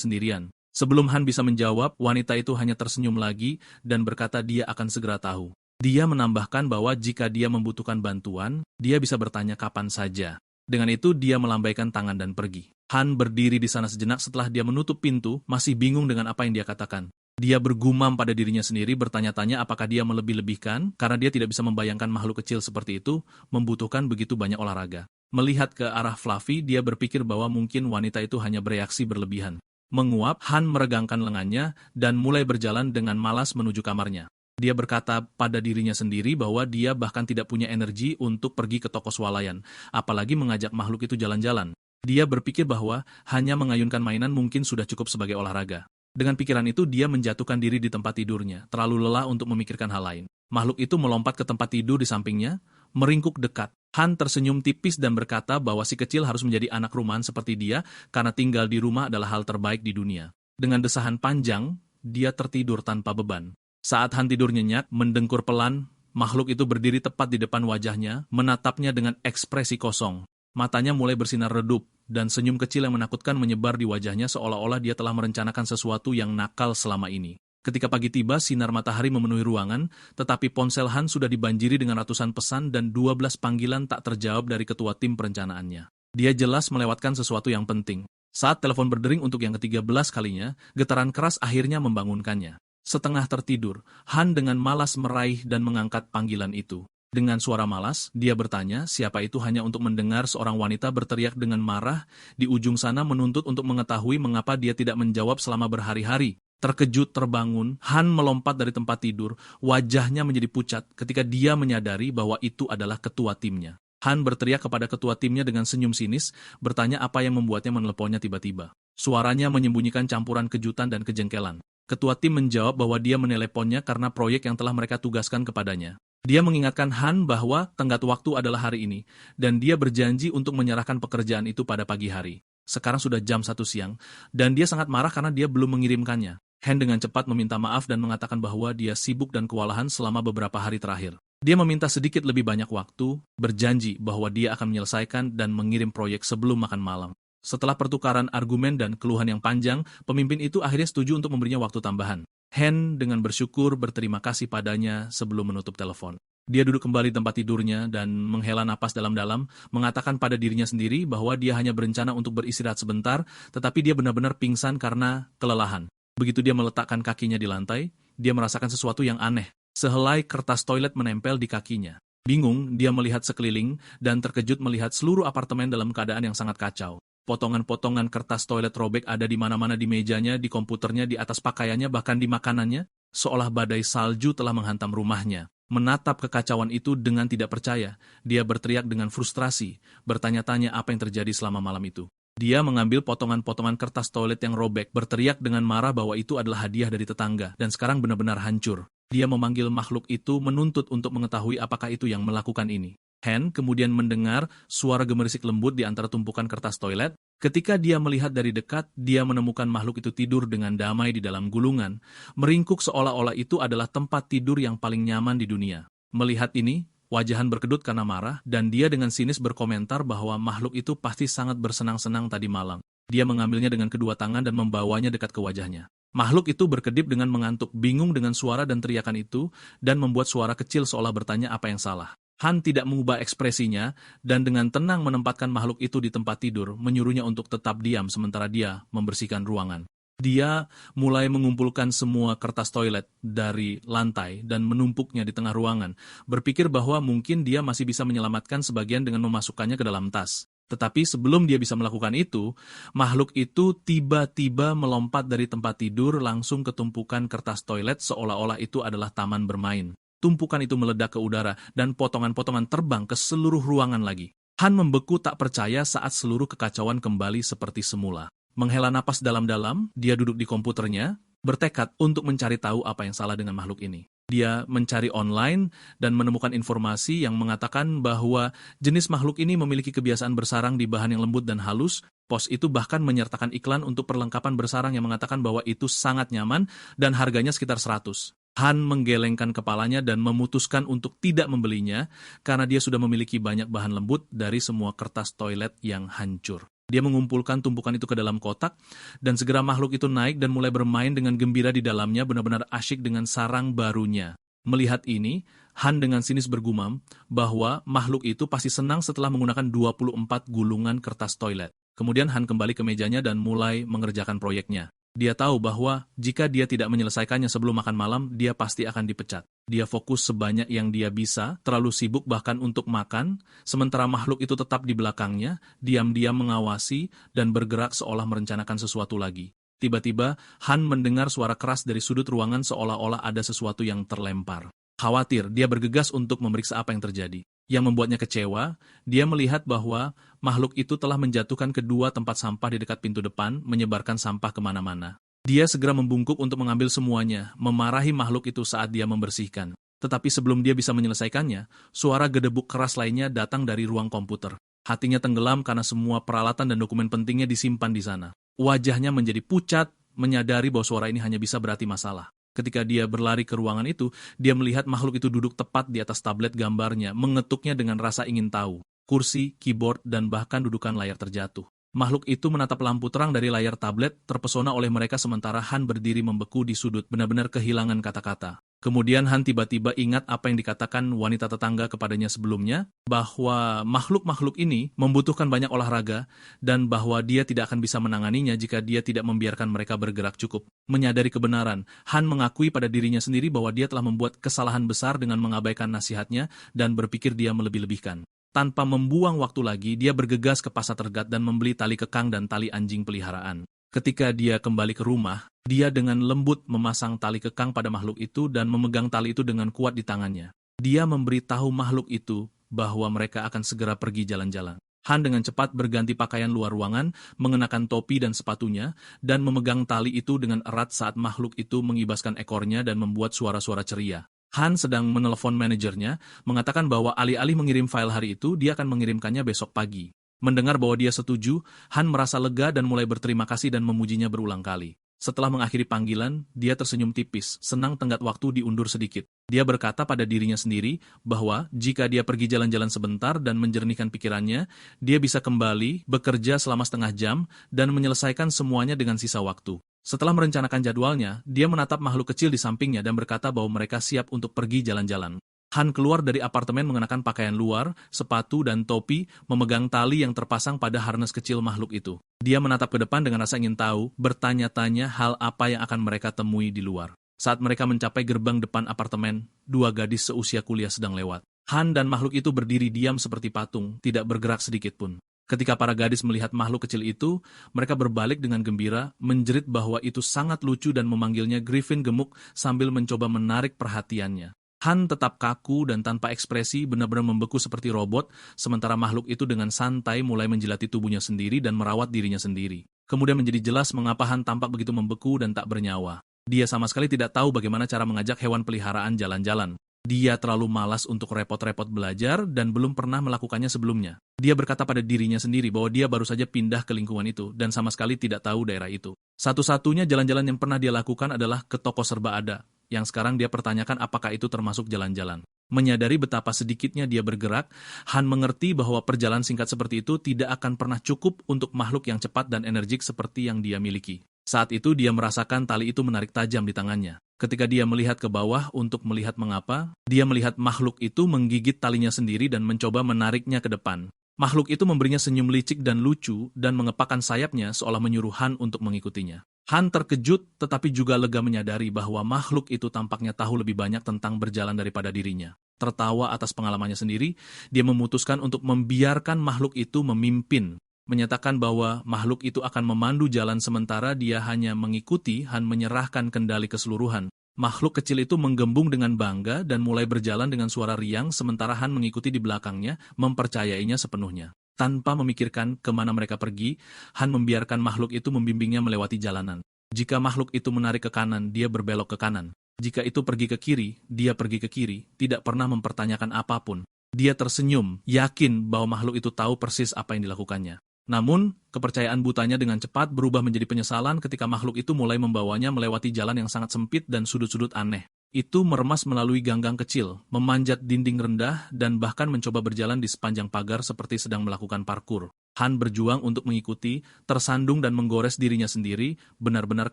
Speaker 1: sendirian. Sebelum Han bisa menjawab, wanita itu hanya tersenyum lagi dan berkata dia akan segera tahu. Dia menambahkan bahwa jika dia membutuhkan bantuan, dia bisa bertanya kapan saja. Dengan itu, dia melambaikan tangan dan pergi. Han berdiri di sana sejenak setelah dia menutup pintu, masih bingung dengan apa yang dia katakan. Dia bergumam pada dirinya sendiri, bertanya-tanya apakah dia melebih-lebihkan, karena dia tidak bisa membayangkan makhluk kecil seperti itu membutuhkan begitu banyak olahraga. Melihat ke arah Fluffy, dia berpikir bahwa mungkin wanita itu hanya bereaksi berlebihan. Menguap, Han meregangkan lengannya dan mulai berjalan dengan malas menuju kamarnya. Dia berkata pada dirinya sendiri bahwa dia bahkan tidak punya energi untuk pergi ke toko swalayan, apalagi mengajak makhluk itu jalan-jalan. Dia berpikir bahwa hanya mengayunkan mainan mungkin sudah cukup sebagai olahraga. Dengan pikiran itu, dia menjatuhkan diri di tempat tidurnya, terlalu lelah untuk memikirkan hal lain. Makhluk itu melompat ke tempat tidur di sampingnya, meringkuk dekat. Han tersenyum tipis dan berkata bahwa si kecil harus menjadi anak rumahan seperti dia, karena tinggal di rumah adalah hal terbaik di dunia. Dengan desahan panjang, dia tertidur tanpa beban. Saat Han tidur nyenyak, mendengkur pelan, makhluk itu berdiri tepat di depan wajahnya, menatapnya dengan ekspresi kosong. Matanya mulai bersinar redup, dan senyum kecil yang menakutkan menyebar di wajahnya seolah-olah dia telah merencanakan sesuatu yang nakal selama ini. Ketika pagi tiba, sinar matahari memenuhi ruangan, tetapi ponsel Han sudah dibanjiri dengan ratusan pesan dan 12 panggilan tak terjawab dari ketua tim perencanaannya. Dia jelas melewatkan sesuatu yang penting. Saat telepon berdering untuk yang ke-13 kalinya, getaran keras akhirnya membangunkannya. Setengah tertidur, Han dengan malas meraih dan mengangkat panggilan itu. Dengan suara malas, dia bertanya siapa itu hanya untuk mendengar seorang wanita berteriak dengan marah di ujung sana menuntut untuk mengetahui mengapa dia tidak menjawab selama berhari-hari. Terkejut terbangun, Han melompat dari tempat tidur, wajahnya menjadi pucat ketika dia menyadari bahwa itu adalah ketua timnya. Han berteriak kepada ketua timnya dengan senyum sinis, bertanya apa yang membuatnya menelponnya tiba-tiba. Suaranya menyembunyikan campuran kejutan dan kejengkelan. Ketua tim menjawab bahwa dia meneleponnya karena proyek yang telah mereka tugaskan kepadanya. Dia mengingatkan Han bahwa tenggat waktu adalah hari ini, dan dia berjanji untuk menyerahkan pekerjaan itu pada pagi hari. Sekarang sudah jam 1 siang, dan dia sangat marah karena dia belum mengirimkannya. Han dengan cepat meminta maaf dan mengatakan bahwa dia sibuk dan kewalahan selama beberapa hari terakhir. Dia meminta sedikit lebih banyak waktu, berjanji bahwa dia akan menyelesaikan dan mengirim proyek sebelum makan malam. Setelah pertukaran argumen dan keluhan yang panjang, pemimpin itu akhirnya setuju untuk memberinya waktu tambahan. Han dengan bersyukur berterima kasih padanya sebelum menutup telepon. Dia duduk kembali di tempat tidurnya dan menghela napas dalam-dalam, mengatakan pada dirinya sendiri bahwa dia hanya berencana untuk beristirahat sebentar, tetapi dia benar-benar pingsan karena kelelahan. Begitu dia meletakkan kakinya di lantai, dia merasakan sesuatu yang aneh. Sehelai kertas toilet menempel di kakinya. Bingung, dia melihat sekeliling dan terkejut melihat seluruh apartemen dalam keadaan yang sangat kacau. Potongan-potongan kertas toilet robek ada di mana-mana di mejanya, di komputernya, di atas pakaiannya, bahkan di makanannya, seolah badai salju telah menghantam rumahnya. Menatap kekacauan itu dengan tidak percaya, dia berteriak dengan frustrasi, bertanya-tanya apa yang terjadi selama malam itu. Dia mengambil potongan-potongan kertas toilet yang robek, berteriak dengan marah bahwa itu adalah hadiah dari tetangga, dan sekarang benar-benar hancur. Dia memanggil makhluk itu menuntut untuk mengetahui apakah itu yang melakukan ini. Han kemudian mendengar suara gemerisik lembut di antara tumpukan kertas toilet. Ketika dia melihat dari dekat, dia menemukan makhluk itu tidur dengan damai di dalam gulungan, meringkuk seolah-olah itu adalah tempat tidur yang paling nyaman di dunia. Melihat ini, wajah Han berkedut karena marah, dan dia dengan sinis berkomentar bahwa makhluk itu pasti sangat bersenang-senang tadi malam. Dia mengambilnya dengan kedua tangan dan membawanya dekat ke wajahnya. Makhluk itu berkedip dengan mengantuk, bingung dengan suara dan teriakan itu, dan membuat suara kecil seolah bertanya apa yang salah. Han tidak mengubah ekspresinya, dan dengan tenang menempatkan makhluk itu di tempat tidur, menyuruhnya untuk tetap diam sementara dia membersihkan ruangan. Dia mulai mengumpulkan semua kertas toilet dari lantai dan menumpuknya di tengah ruangan, berpikir bahwa mungkin dia masih bisa menyelamatkan sebagian dengan memasukkannya ke dalam tas. Tetapi sebelum dia bisa melakukan itu, makhluk itu tiba-tiba melompat dari tempat tidur langsung ke tumpukan kertas toilet seolah-olah itu adalah taman bermain. Tumpukan itu meledak ke udara dan potongan-potongan terbang ke seluruh ruangan lagi. Han membeku tak percaya saat seluruh kekacauan kembali seperti semula. Menghela napas dalam-dalam, dia duduk di komputernya, bertekad untuk mencari tahu apa yang salah dengan makhluk ini. Dia mencari online dan menemukan informasi yang mengatakan bahwa jenis makhluk ini memiliki kebiasaan bersarang di bahan yang lembut dan halus. Pos itu bahkan menyertakan iklan untuk perlengkapan bersarang yang mengatakan bahwa itu sangat nyaman dan harganya sekitar 100. Han menggelengkan kepalanya dan memutuskan untuk tidak membelinya karena dia sudah memiliki banyak bahan lembut dari semua kertas toilet yang hancur. Dia mengumpulkan tumpukan itu ke dalam kotak, dan segera makhluk itu naik dan mulai bermain dengan gembira di dalamnya, benar-benar asyik dengan sarang barunya. Melihat ini, Han dengan sinis bergumam bahwa makhluk itu pasti senang setelah menggunakan 24 gulungan kertas toilet. Kemudian Han kembali ke mejanya dan mulai mengerjakan proyeknya. Dia tahu bahwa jika dia tidak menyelesaikannya sebelum makan malam, dia pasti akan dipecat. Dia fokus sebanyak yang dia bisa, terlalu sibuk bahkan untuk makan, sementara makhluk itu tetap di belakangnya, diam-diam mengawasi dan bergerak seolah merencanakan sesuatu lagi. Tiba-tiba, Han mendengar suara keras dari sudut ruangan seolah-olah ada sesuatu yang terlempar. Khawatir, dia bergegas untuk memeriksa apa yang terjadi. Yang membuatnya kecewa, dia melihat bahwa makhluk itu telah menjatuhkan kedua tempat sampah di dekat pintu depan, menyebarkan sampah kemana-mana. Dia segera membungkuk untuk mengambil semuanya, memarahi makhluk itu saat dia membersihkan. Tetapi sebelum dia bisa menyelesaikannya, suara gedebuk keras lainnya datang dari ruang komputer. Hatinya tenggelam karena semua peralatan dan dokumen pentingnya disimpan di sana. Wajahnya menjadi pucat, menyadari bahwa suara ini hanya bisa berarti masalah. Ketika dia berlari ke ruangan itu, dia melihat makhluk itu duduk tepat di atas tablet gambarnya, mengetuknya dengan rasa ingin tahu. Kursi, keyboard, dan bahkan dudukan layar terjatuh. Makhluk itu menatap lampu terang dari layar tablet, terpesona oleh mereka sementara Han berdiri membeku di sudut, benar-benar kehilangan kata-kata. Kemudian Han tiba-tiba ingat apa yang dikatakan wanita tetangga kepadanya sebelumnya, bahwa makhluk-makhluk ini membutuhkan banyak olahraga, dan bahwa dia tidak akan bisa menanganinya jika dia tidak membiarkan mereka bergerak cukup. Menyadari kebenaran, Han mengakui pada dirinya sendiri bahwa dia telah membuat kesalahan besar dengan mengabaikan nasihatnya dan berpikir dia melebih-lebihkan. Tanpa membuang waktu lagi, dia bergegas ke pasar tergat dan membeli tali kekang dan tali anjing peliharaan. Ketika dia kembali ke rumah, dia dengan lembut memasang tali kekang pada makhluk itu dan memegang tali itu dengan kuat di tangannya. Dia memberitahu makhluk itu bahwa mereka akan segera pergi jalan-jalan. Han dengan cepat berganti pakaian luar ruangan, mengenakan topi dan sepatunya, dan memegang tali itu dengan erat saat makhluk itu mengibaskan ekornya dan membuat suara-suara ceria. Han sedang menelepon manajernya, mengatakan bahwa alih-alih mengirim file hari itu, dia akan mengirimkannya besok pagi. Mendengar bahwa dia setuju, Han merasa lega dan mulai berterima kasih dan memujinya berulang kali. Setelah mengakhiri panggilan, dia tersenyum tipis, senang tenggat waktu diundur sedikit. Dia berkata pada dirinya sendiri bahwa jika dia pergi jalan-jalan sebentar dan menjernihkan pikirannya, dia bisa kembali, bekerja selama setengah jam, dan menyelesaikan semuanya dengan sisa waktu. Setelah merencanakan jadwalnya, dia menatap makhluk kecil di sampingnya dan berkata bahwa mereka siap untuk pergi jalan-jalan. Han keluar dari apartemen mengenakan pakaian luar, sepatu dan topi, memegang tali yang terpasang pada harness kecil makhluk itu. Dia menatap ke depan dengan rasa ingin tahu, bertanya-tanya hal apa yang akan mereka temui di luar. Saat mereka mencapai gerbang depan apartemen, dua gadis seusia kuliah sedang lewat. Han dan makhluk itu berdiri diam seperti patung, tidak bergerak sedikit pun. Ketika para gadis melihat makhluk kecil itu, mereka berbalik dengan gembira, menjerit bahwa itu sangat lucu dan memanggilnya Griffin gemuk sambil mencoba menarik perhatiannya. Han tetap kaku dan tanpa ekspresi benar-benar membeku seperti robot, sementara makhluk itu dengan santai mulai menjilati tubuhnya sendiri dan merawat dirinya sendiri. Kemudian menjadi jelas mengapa Han tampak begitu membeku dan tak bernyawa. Dia sama sekali tidak tahu bagaimana cara mengajak hewan peliharaan jalan-jalan. Dia terlalu malas untuk repot-repot belajar dan belum pernah melakukannya sebelumnya. Dia berkata pada dirinya sendiri bahwa dia baru saja pindah ke lingkungan itu dan sama sekali tidak tahu daerah itu. Satu-satunya jalan-jalan yang pernah dia lakukan adalah ke toko serba ada, yang sekarang dia pertanyakan apakah itu termasuk jalan-jalan. Menyadari betapa sedikitnya dia bergerak, Han mengerti bahwa perjalanan singkat seperti itu tidak akan pernah cukup untuk makhluk yang cepat dan energik seperti yang dia miliki. Saat itu dia merasakan tali itu menarik tajam di tangannya. Ketika dia melihat ke bawah untuk melihat mengapa, dia melihat makhluk itu menggigit talinya sendiri dan mencoba menariknya ke depan. Makhluk itu memberinya senyum licik dan lucu dan mengepakkan sayapnya seolah menyuruh Han untuk mengikutinya. Han terkejut tetapi juga lega menyadari bahwa makhluk itu tampaknya tahu lebih banyak tentang berjalan daripada dirinya. Tertawa atas pengalamannya sendiri, dia memutuskan untuk membiarkan makhluk itu memimpin, menyatakan bahwa makhluk itu akan memandu jalan sementara dia hanya mengikuti. Han menyerahkan kendali keseluruhan. Makhluk kecil itu menggembung dengan bangga dan mulai berjalan dengan suara riang sementara Han mengikuti di belakangnya, mempercayainya sepenuhnya. Tanpa memikirkan kemana mereka pergi, Han membiarkan makhluk itu membimbingnya melewati jalanan. Jika makhluk itu menarik ke kanan, dia berbelok ke kanan. Jika itu pergi ke kiri, dia pergi ke kiri, tidak pernah mempertanyakan apapun. Dia tersenyum, yakin bahwa makhluk itu tahu persis apa yang dilakukannya. Namun, kepercayaan butanya dengan cepat berubah menjadi penyesalan ketika makhluk itu mulai membawanya melewati jalan yang sangat sempit dan sudut-sudut aneh. Itu meremas melalui ganggang kecil, memanjat dinding rendah, dan bahkan mencoba berjalan di sepanjang pagar seperti sedang melakukan parkur. Han berjuang untuk mengikuti, tersandung dan menggores dirinya sendiri, benar-benar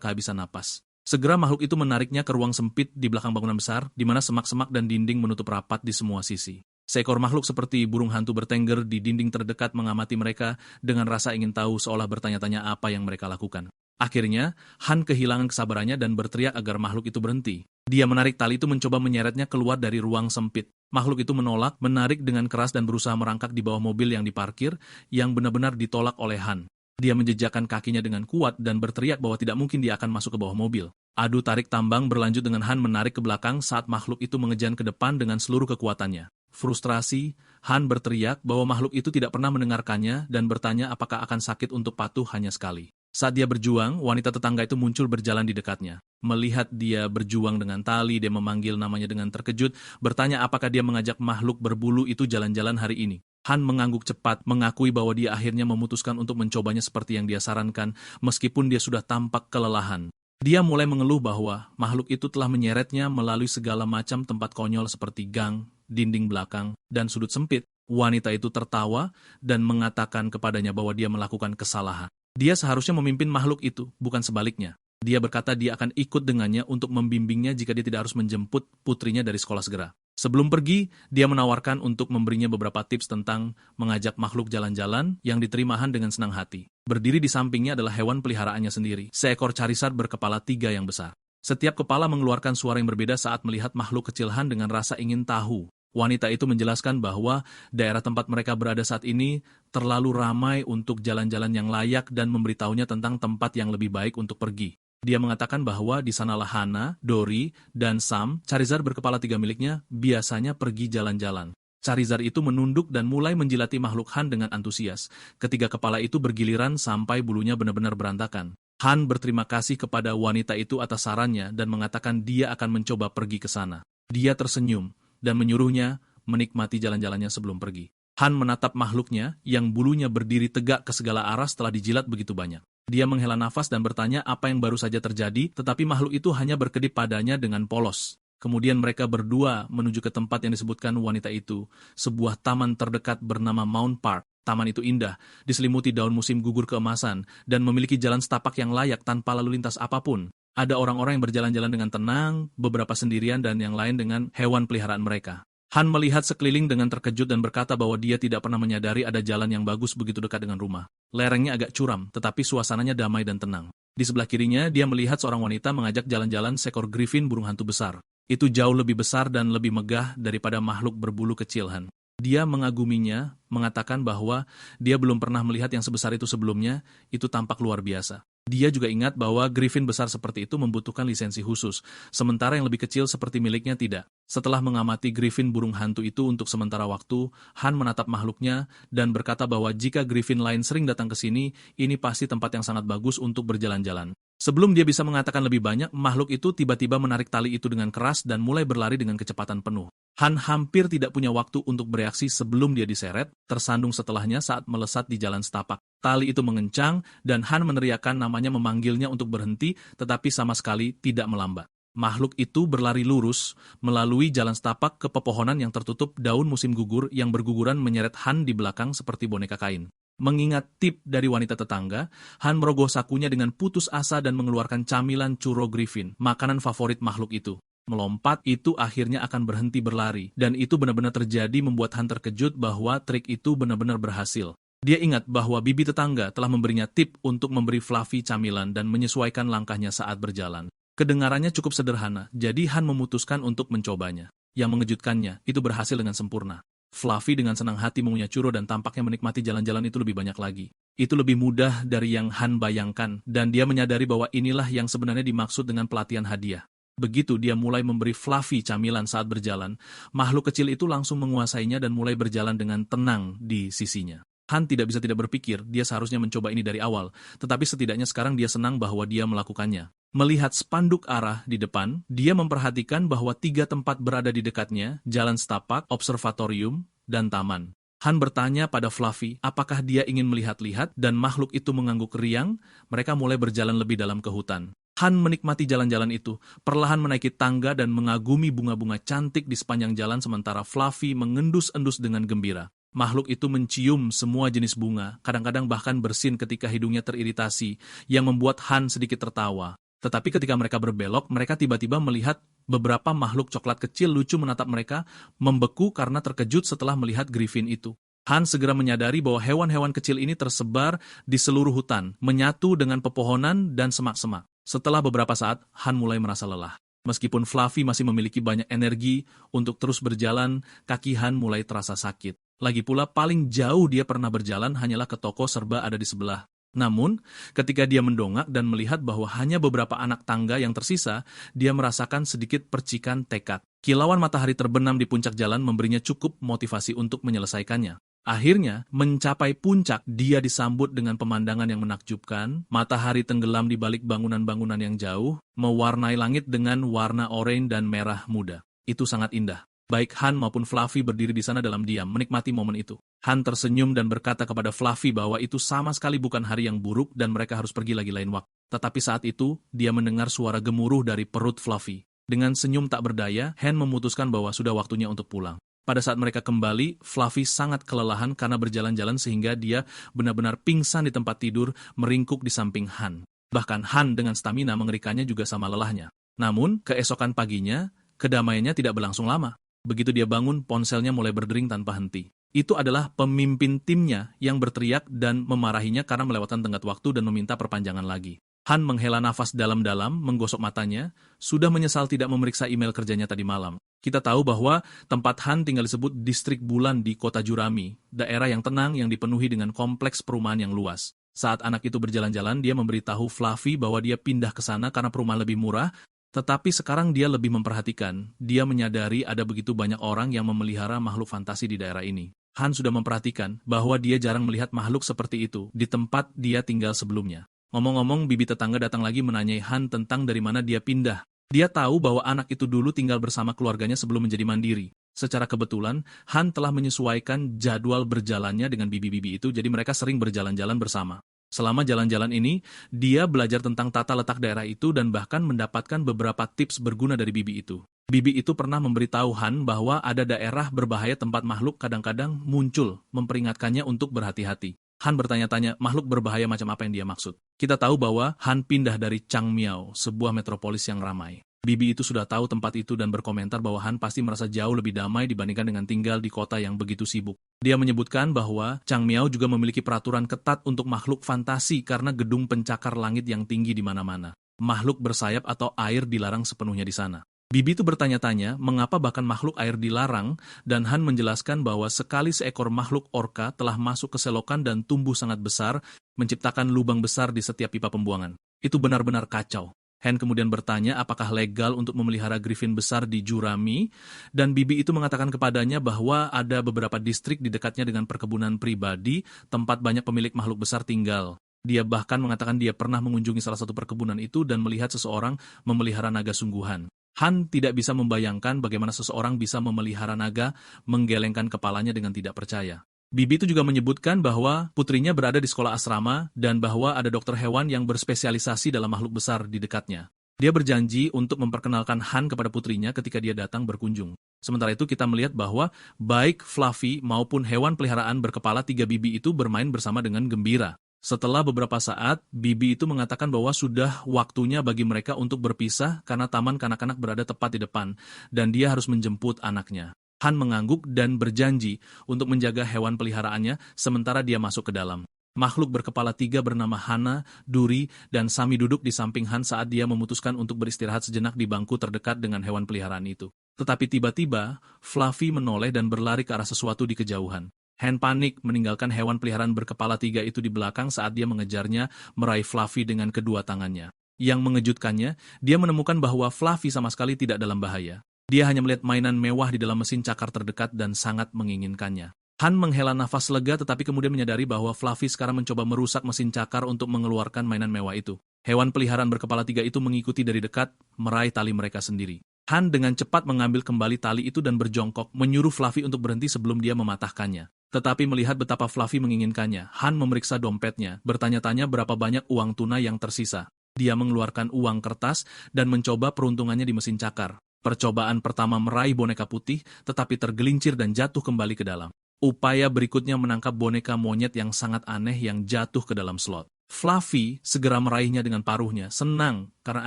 Speaker 1: kehabisan napas. Segera makhluk itu menariknya ke ruang sempit di belakang bangunan besar, di mana semak-semak dan dinding menutup rapat di semua sisi. Seekor makhluk seperti burung hantu bertengger di dinding terdekat mengamati mereka dengan rasa ingin tahu seolah bertanya-tanya apa yang mereka lakukan. Akhirnya, Han kehilangan kesabarannya dan berteriak agar makhluk itu berhenti. Dia menarik tali itu mencoba menyeretnya keluar dari ruang sempit. Makhluk itu menolak, menarik dengan keras dan berusaha merangkak di bawah mobil yang diparkir, yang benar-benar ditolak oleh Han. Dia menjejakkan kakinya dengan kuat dan berteriak bahwa tidak mungkin dia akan masuk ke bawah mobil. Adu tarik tambang berlanjut dengan Han menarik ke belakang saat makhluk itu mengejan ke depan dengan seluruh kekuatannya. Frustrasi, Han berteriak bahwa makhluk itu tidak pernah mendengarkannya dan bertanya apakah akan sakit untuk patuh hanya sekali. Saat dia berjuang, wanita tetangga itu muncul berjalan di dekatnya. Melihat dia berjuang dengan tali, dia memanggil namanya dengan terkejut, bertanya apakah dia mengajak makhluk berbulu itu jalan-jalan hari ini. Han mengangguk cepat, mengakui bahwa dia akhirnya memutuskan untuk mencobanya seperti yang dia sarankan, meskipun dia sudah tampak kelelahan. Dia mulai mengeluh bahwa makhluk itu telah menyeretnya melalui segala macam tempat konyol seperti gang, dinding belakang, dan sudut sempit. Wanita itu tertawa dan mengatakan kepadanya bahwa dia melakukan kesalahan. Dia seharusnya memimpin makhluk itu, bukan sebaliknya. Dia berkata dia akan ikut dengannya untuk membimbingnya jika dia tidak harus menjemput putrinya dari sekolah segera. Sebelum pergi, dia menawarkan untuk memberinya beberapa tips tentang mengajak makhluk jalan-jalan yang diterima Han dengan senang hati. Berdiri di sampingnya adalah hewan peliharaannya sendiri, seekor Charizard berkepala 3 yang besar. Setiap kepala mengeluarkan suara yang berbeda saat melihat makhluk kecil Han dengan rasa ingin tahu. Wanita itu menjelaskan bahwa daerah tempat mereka berada saat ini terlalu ramai untuk jalan-jalan yang layak dan memberitahunya tentang tempat yang lebih baik untuk pergi. Dia mengatakan bahwa di sanalah Hana, Dory, dan Sam, Charizard berkepala 3 miliknya, biasanya pergi jalan-jalan. Charizard itu menunduk dan mulai menjilati makhluk Han dengan antusias. Ketiga kepala itu bergiliran sampai bulunya benar-benar berantakan. Han berterima kasih kepada wanita itu atas sarannya dan mengatakan dia akan mencoba pergi ke sana. Dia tersenyum dan menyuruhnya menikmati jalan-jalannya sebelum pergi. Han menatap makhluknya yang bulunya berdiri tegak ke segala arah setelah dijilat begitu banyak. Dia menghela nafas dan bertanya apa yang baru saja terjadi, tetapi makhluk itu hanya berkedip padanya dengan polos. Kemudian mereka berdua menuju ke tempat yang disebutkan wanita itu, sebuah taman terdekat bernama Mount Park. Taman itu indah, diselimuti daun musim gugur keemasan, dan memiliki jalan setapak yang layak tanpa lalu lintas apapun. Ada orang-orang yang berjalan-jalan dengan tenang, beberapa sendirian dan yang lain dengan hewan peliharaan mereka. Han melihat sekeliling dengan terkejut dan berkata bahwa dia tidak pernah menyadari ada jalan yang bagus begitu dekat dengan rumah. Lerengnya agak curam, tetapi suasananya damai dan tenang. Di sebelah kirinya, dia melihat seorang wanita mengajak jalan-jalan seekor griffin burung hantu besar. Itu jauh lebih besar dan lebih megah daripada makhluk berbulu kecil Han. Dia mengaguminya, mengatakan bahwa dia belum pernah melihat yang sebesar itu sebelumnya, itu tampak luar biasa. Dia juga ingat bahwa griffin besar seperti itu membutuhkan lisensi khusus, sementara yang lebih kecil seperti miliknya tidak. Setelah mengamati griffin burung hantu itu untuk sementara waktu, Han menatap makhluknya dan berkata bahwa jika griffin lain sering datang ke sini, ini pasti tempat yang sangat bagus untuk berjalan-jalan. Sebelum dia bisa mengatakan lebih banyak, makhluk itu tiba-tiba menarik tali itu dengan keras dan mulai berlari dengan kecepatan penuh. Han hampir tidak punya waktu untuk bereaksi sebelum dia diseret, tersandung setelahnya saat melesat di jalan setapak. Tali itu mengencang, dan Han meneriakkan namanya memanggilnya untuk berhenti, tetapi sama sekali tidak melambat. Makhluk itu berlari lurus, melalui jalan setapak ke pepohonan yang tertutup daun musim gugur yang berguguran menyeret Han di belakang seperti boneka kain. Mengingat tip dari wanita tetangga, Han merogoh sakunya dengan putus asa dan mengeluarkan camilan churro griffin, makanan favorit makhluk itu. Melompat itu akhirnya akan berhenti berlari, dan itu benar-benar terjadi membuat Han terkejut bahwa trik itu benar-benar berhasil. Dia ingat bahwa bibi tetangga telah memberinya tip untuk memberi Fluffy camilan dan menyesuaikan langkahnya saat berjalan. Kedengarannya cukup sederhana, jadi Han memutuskan untuk mencobanya. Yang mengejutkannya, itu berhasil dengan sempurna. Fluffy dengan senang hati mengunyah churro dan tampaknya menikmati jalan-jalan itu lebih banyak lagi. Itu lebih mudah dari yang Han bayangkan, dan dia menyadari bahwa inilah yang sebenarnya dimaksud dengan pelatihan hadiah. Begitu dia mulai memberi Fluffy camilan saat berjalan, makhluk kecil itu langsung menguasainya dan mulai berjalan dengan tenang di sisinya. Han tidak bisa tidak berpikir, dia seharusnya mencoba ini dari awal, tetapi setidaknya sekarang dia senang bahwa dia melakukannya. Melihat spanduk arah di depan, dia memperhatikan bahwa 3 tempat berada di dekatnya, jalan setapak, observatorium, dan taman. Han bertanya pada Fluffy, apakah dia ingin melihat-lihat, dan makhluk itu mengangguk riang, mereka mulai berjalan lebih dalam ke hutan. Han menikmati jalan-jalan itu, perlahan menaiki tangga dan mengagumi bunga-bunga cantik di sepanjang jalan sementara Fluffy mengendus-endus dengan gembira. Makhluk itu mencium semua jenis bunga, kadang-kadang bahkan bersin ketika hidungnya teriritasi, yang membuat Han sedikit tertawa. Tetapi ketika mereka berbelok, mereka tiba-tiba melihat beberapa makhluk coklat kecil lucu menatap mereka, membeku karena terkejut setelah melihat griffin itu. Han segera menyadari bahwa hewan-hewan kecil ini tersebar di seluruh hutan, menyatu dengan pepohonan dan semak-semak. Setelah beberapa saat, Han mulai merasa lelah. Meskipun Fluffy masih memiliki banyak energi untuk terus berjalan, kaki Han mulai terasa sakit. Lagi pula paling jauh dia pernah berjalan hanyalah ke toko serba ada di sebelah. Namun, ketika dia mendongak dan melihat bahwa hanya beberapa anak tangga yang tersisa, dia merasakan sedikit percikan tekad. Kilauan matahari terbenam di puncak jalan memberinya cukup motivasi untuk menyelesaikannya. Akhirnya, mencapai puncak, dia disambut dengan pemandangan yang menakjubkan, matahari tenggelam di balik bangunan-bangunan yang jauh, mewarnai langit dengan warna oranye dan merah muda. Itu sangat indah. Baik Han maupun Fluffy berdiri di sana dalam diam, menikmati momen itu. Han tersenyum dan berkata kepada Fluffy bahwa itu sama sekali bukan hari yang buruk dan mereka harus pergi lagi lain waktu. Tetapi saat itu, dia mendengar suara gemuruh dari perut Fluffy. Dengan senyum tak berdaya, Han memutuskan bahwa sudah waktunya untuk pulang. Pada saat mereka kembali, Fluffy sangat kelelahan karena berjalan-jalan sehingga dia benar-benar pingsan di tempat tidur, meringkuk di samping Han. Bahkan Han dengan stamina mengerikannya juga sama lelahnya. Namun, keesokan paginya, kedamaiannya tidak berlangsung lama. Begitu dia bangun, ponselnya mulai berdering tanpa henti. Itu adalah pemimpin timnya yang berteriak dan memarahinya karena melewatkan tenggat waktu dan meminta perpanjangan lagi. Han menghela nafas dalam-dalam, menggosok matanya, sudah menyesal tidak memeriksa email kerjanya tadi malam. Kita tahu bahwa tempat Han tinggal disebut Distrik Bulan di kota Jurami, daerah yang tenang yang dipenuhi dengan kompleks perumahan yang luas. Saat anak itu berjalan-jalan, dia memberitahu Fluffy bahwa dia pindah ke sana karena perumahan lebih murah, tetapi sekarang dia lebih memperhatikan. Dia menyadari ada begitu banyak orang yang memelihara makhluk fantasi di daerah ini. Han sudah memperhatikan bahwa dia jarang melihat makhluk seperti itu di tempat dia tinggal sebelumnya. Ngomong-ngomong, bibi tetangga datang lagi menanyai Han tentang dari mana dia pindah. Dia tahu bahwa anak itu dulu tinggal bersama keluarganya sebelum menjadi mandiri. Secara kebetulan, Han telah menyesuaikan jadwal berjalannya dengan bibi-bibi itu, jadi mereka sering berjalan-jalan bersama. Selama jalan-jalan ini, dia belajar tentang tata letak daerah itu dan bahkan mendapatkan beberapa tips berguna dari bibi itu. Bibi itu pernah memberitahu Han bahwa ada daerah berbahaya tempat makhluk kadang-kadang muncul, memperingatkannya untuk berhati-hati. Han bertanya-tanya makhluk berbahaya macam apa yang dia maksud. Kita tahu bahwa Han pindah dari Changmiao, sebuah metropolis yang ramai. Bibi itu sudah tahu tempat itu dan berkomentar bahwa Han pasti merasa jauh lebih damai dibandingkan dengan tinggal di kota yang begitu sibuk. Dia menyebutkan bahwa Changmiao juga memiliki peraturan ketat untuk makhluk fantasi karena gedung pencakar langit yang tinggi di mana-mana. Makhluk bersayap atau air dilarang sepenuhnya di sana. Bibi itu bertanya-tanya mengapa bahkan makhluk air dilarang, dan Han menjelaskan bahwa sekali seekor makhluk orka telah masuk ke selokan dan tumbuh sangat besar, menciptakan lubang besar di setiap pipa pembuangan. Itu benar-benar kacau. Han kemudian bertanya apakah legal untuk memelihara griffin besar di Jurami, dan bibi itu mengatakan kepadanya bahwa ada beberapa distrik di dekatnya dengan perkebunan pribadi, tempat banyak pemilik makhluk besar tinggal. Dia bahkan mengatakan dia pernah mengunjungi salah satu perkebunan itu dan melihat seseorang memelihara naga sungguhan. Han tidak bisa membayangkan bagaimana seseorang bisa memelihara naga, menggelengkan kepalanya dengan tidak percaya. Bibi itu juga menyebutkan bahwa putrinya berada di sekolah asrama dan bahwa ada dokter hewan yang berspesialisasi dalam makhluk besar di dekatnya. Dia berjanji untuk memperkenalkan Han kepada putrinya ketika dia datang berkunjung. Sementara itu kita melihat bahwa baik Fluffy maupun hewan peliharaan berkepala 3 bibi itu bermain bersama dengan gembira. Setelah beberapa saat, bibi itu mengatakan bahwa sudah waktunya bagi mereka untuk berpisah karena taman kanak-kanak berada tepat di depan, dan dia harus menjemput anaknya. Han mengangguk dan berjanji untuk menjaga hewan peliharaannya sementara dia masuk ke dalam. Makhluk berkepala 3 bernama Hana, Duri, dan Sami duduk di samping Han saat dia memutuskan untuk beristirahat sejenak di bangku terdekat dengan hewan peliharaan itu. Tetapi tiba-tiba, Fluffy menoleh dan berlari ke arah sesuatu di kejauhan. Han panik meninggalkan hewan peliharaan berkepala 3 itu di belakang saat dia mengejarnya, meraih Fluffy dengan kedua tangannya. Yang mengejutkannya, dia menemukan bahwa Fluffy sama sekali tidak dalam bahaya. Dia hanya melihat mainan mewah di dalam mesin cakar terdekat dan sangat menginginkannya. Han menghela nafas lega tetapi kemudian menyadari bahwa Fluffy sekarang mencoba merusak mesin cakar untuk mengeluarkan mainan mewah itu. Hewan peliharaan berkepala 3 itu mengikuti dari dekat, meraih tali mereka sendiri. Han dengan cepat mengambil kembali tali itu dan berjongkok, menyuruh Fluffy untuk berhenti sebelum dia mematahkannya. Tetapi melihat betapa Fluffy menginginkannya, Han memeriksa dompetnya, bertanya-tanya berapa banyak uang tunai yang tersisa. Dia mengeluarkan uang kertas dan mencoba peruntungannya di mesin cakar. Percobaan pertama meraih boneka putih, tetapi tergelincir dan jatuh kembali ke dalam. Upaya berikutnya menangkap boneka monyet yang sangat aneh yang jatuh ke dalam slot. Fluffy segera meraihnya dengan paruhnya, senang, karena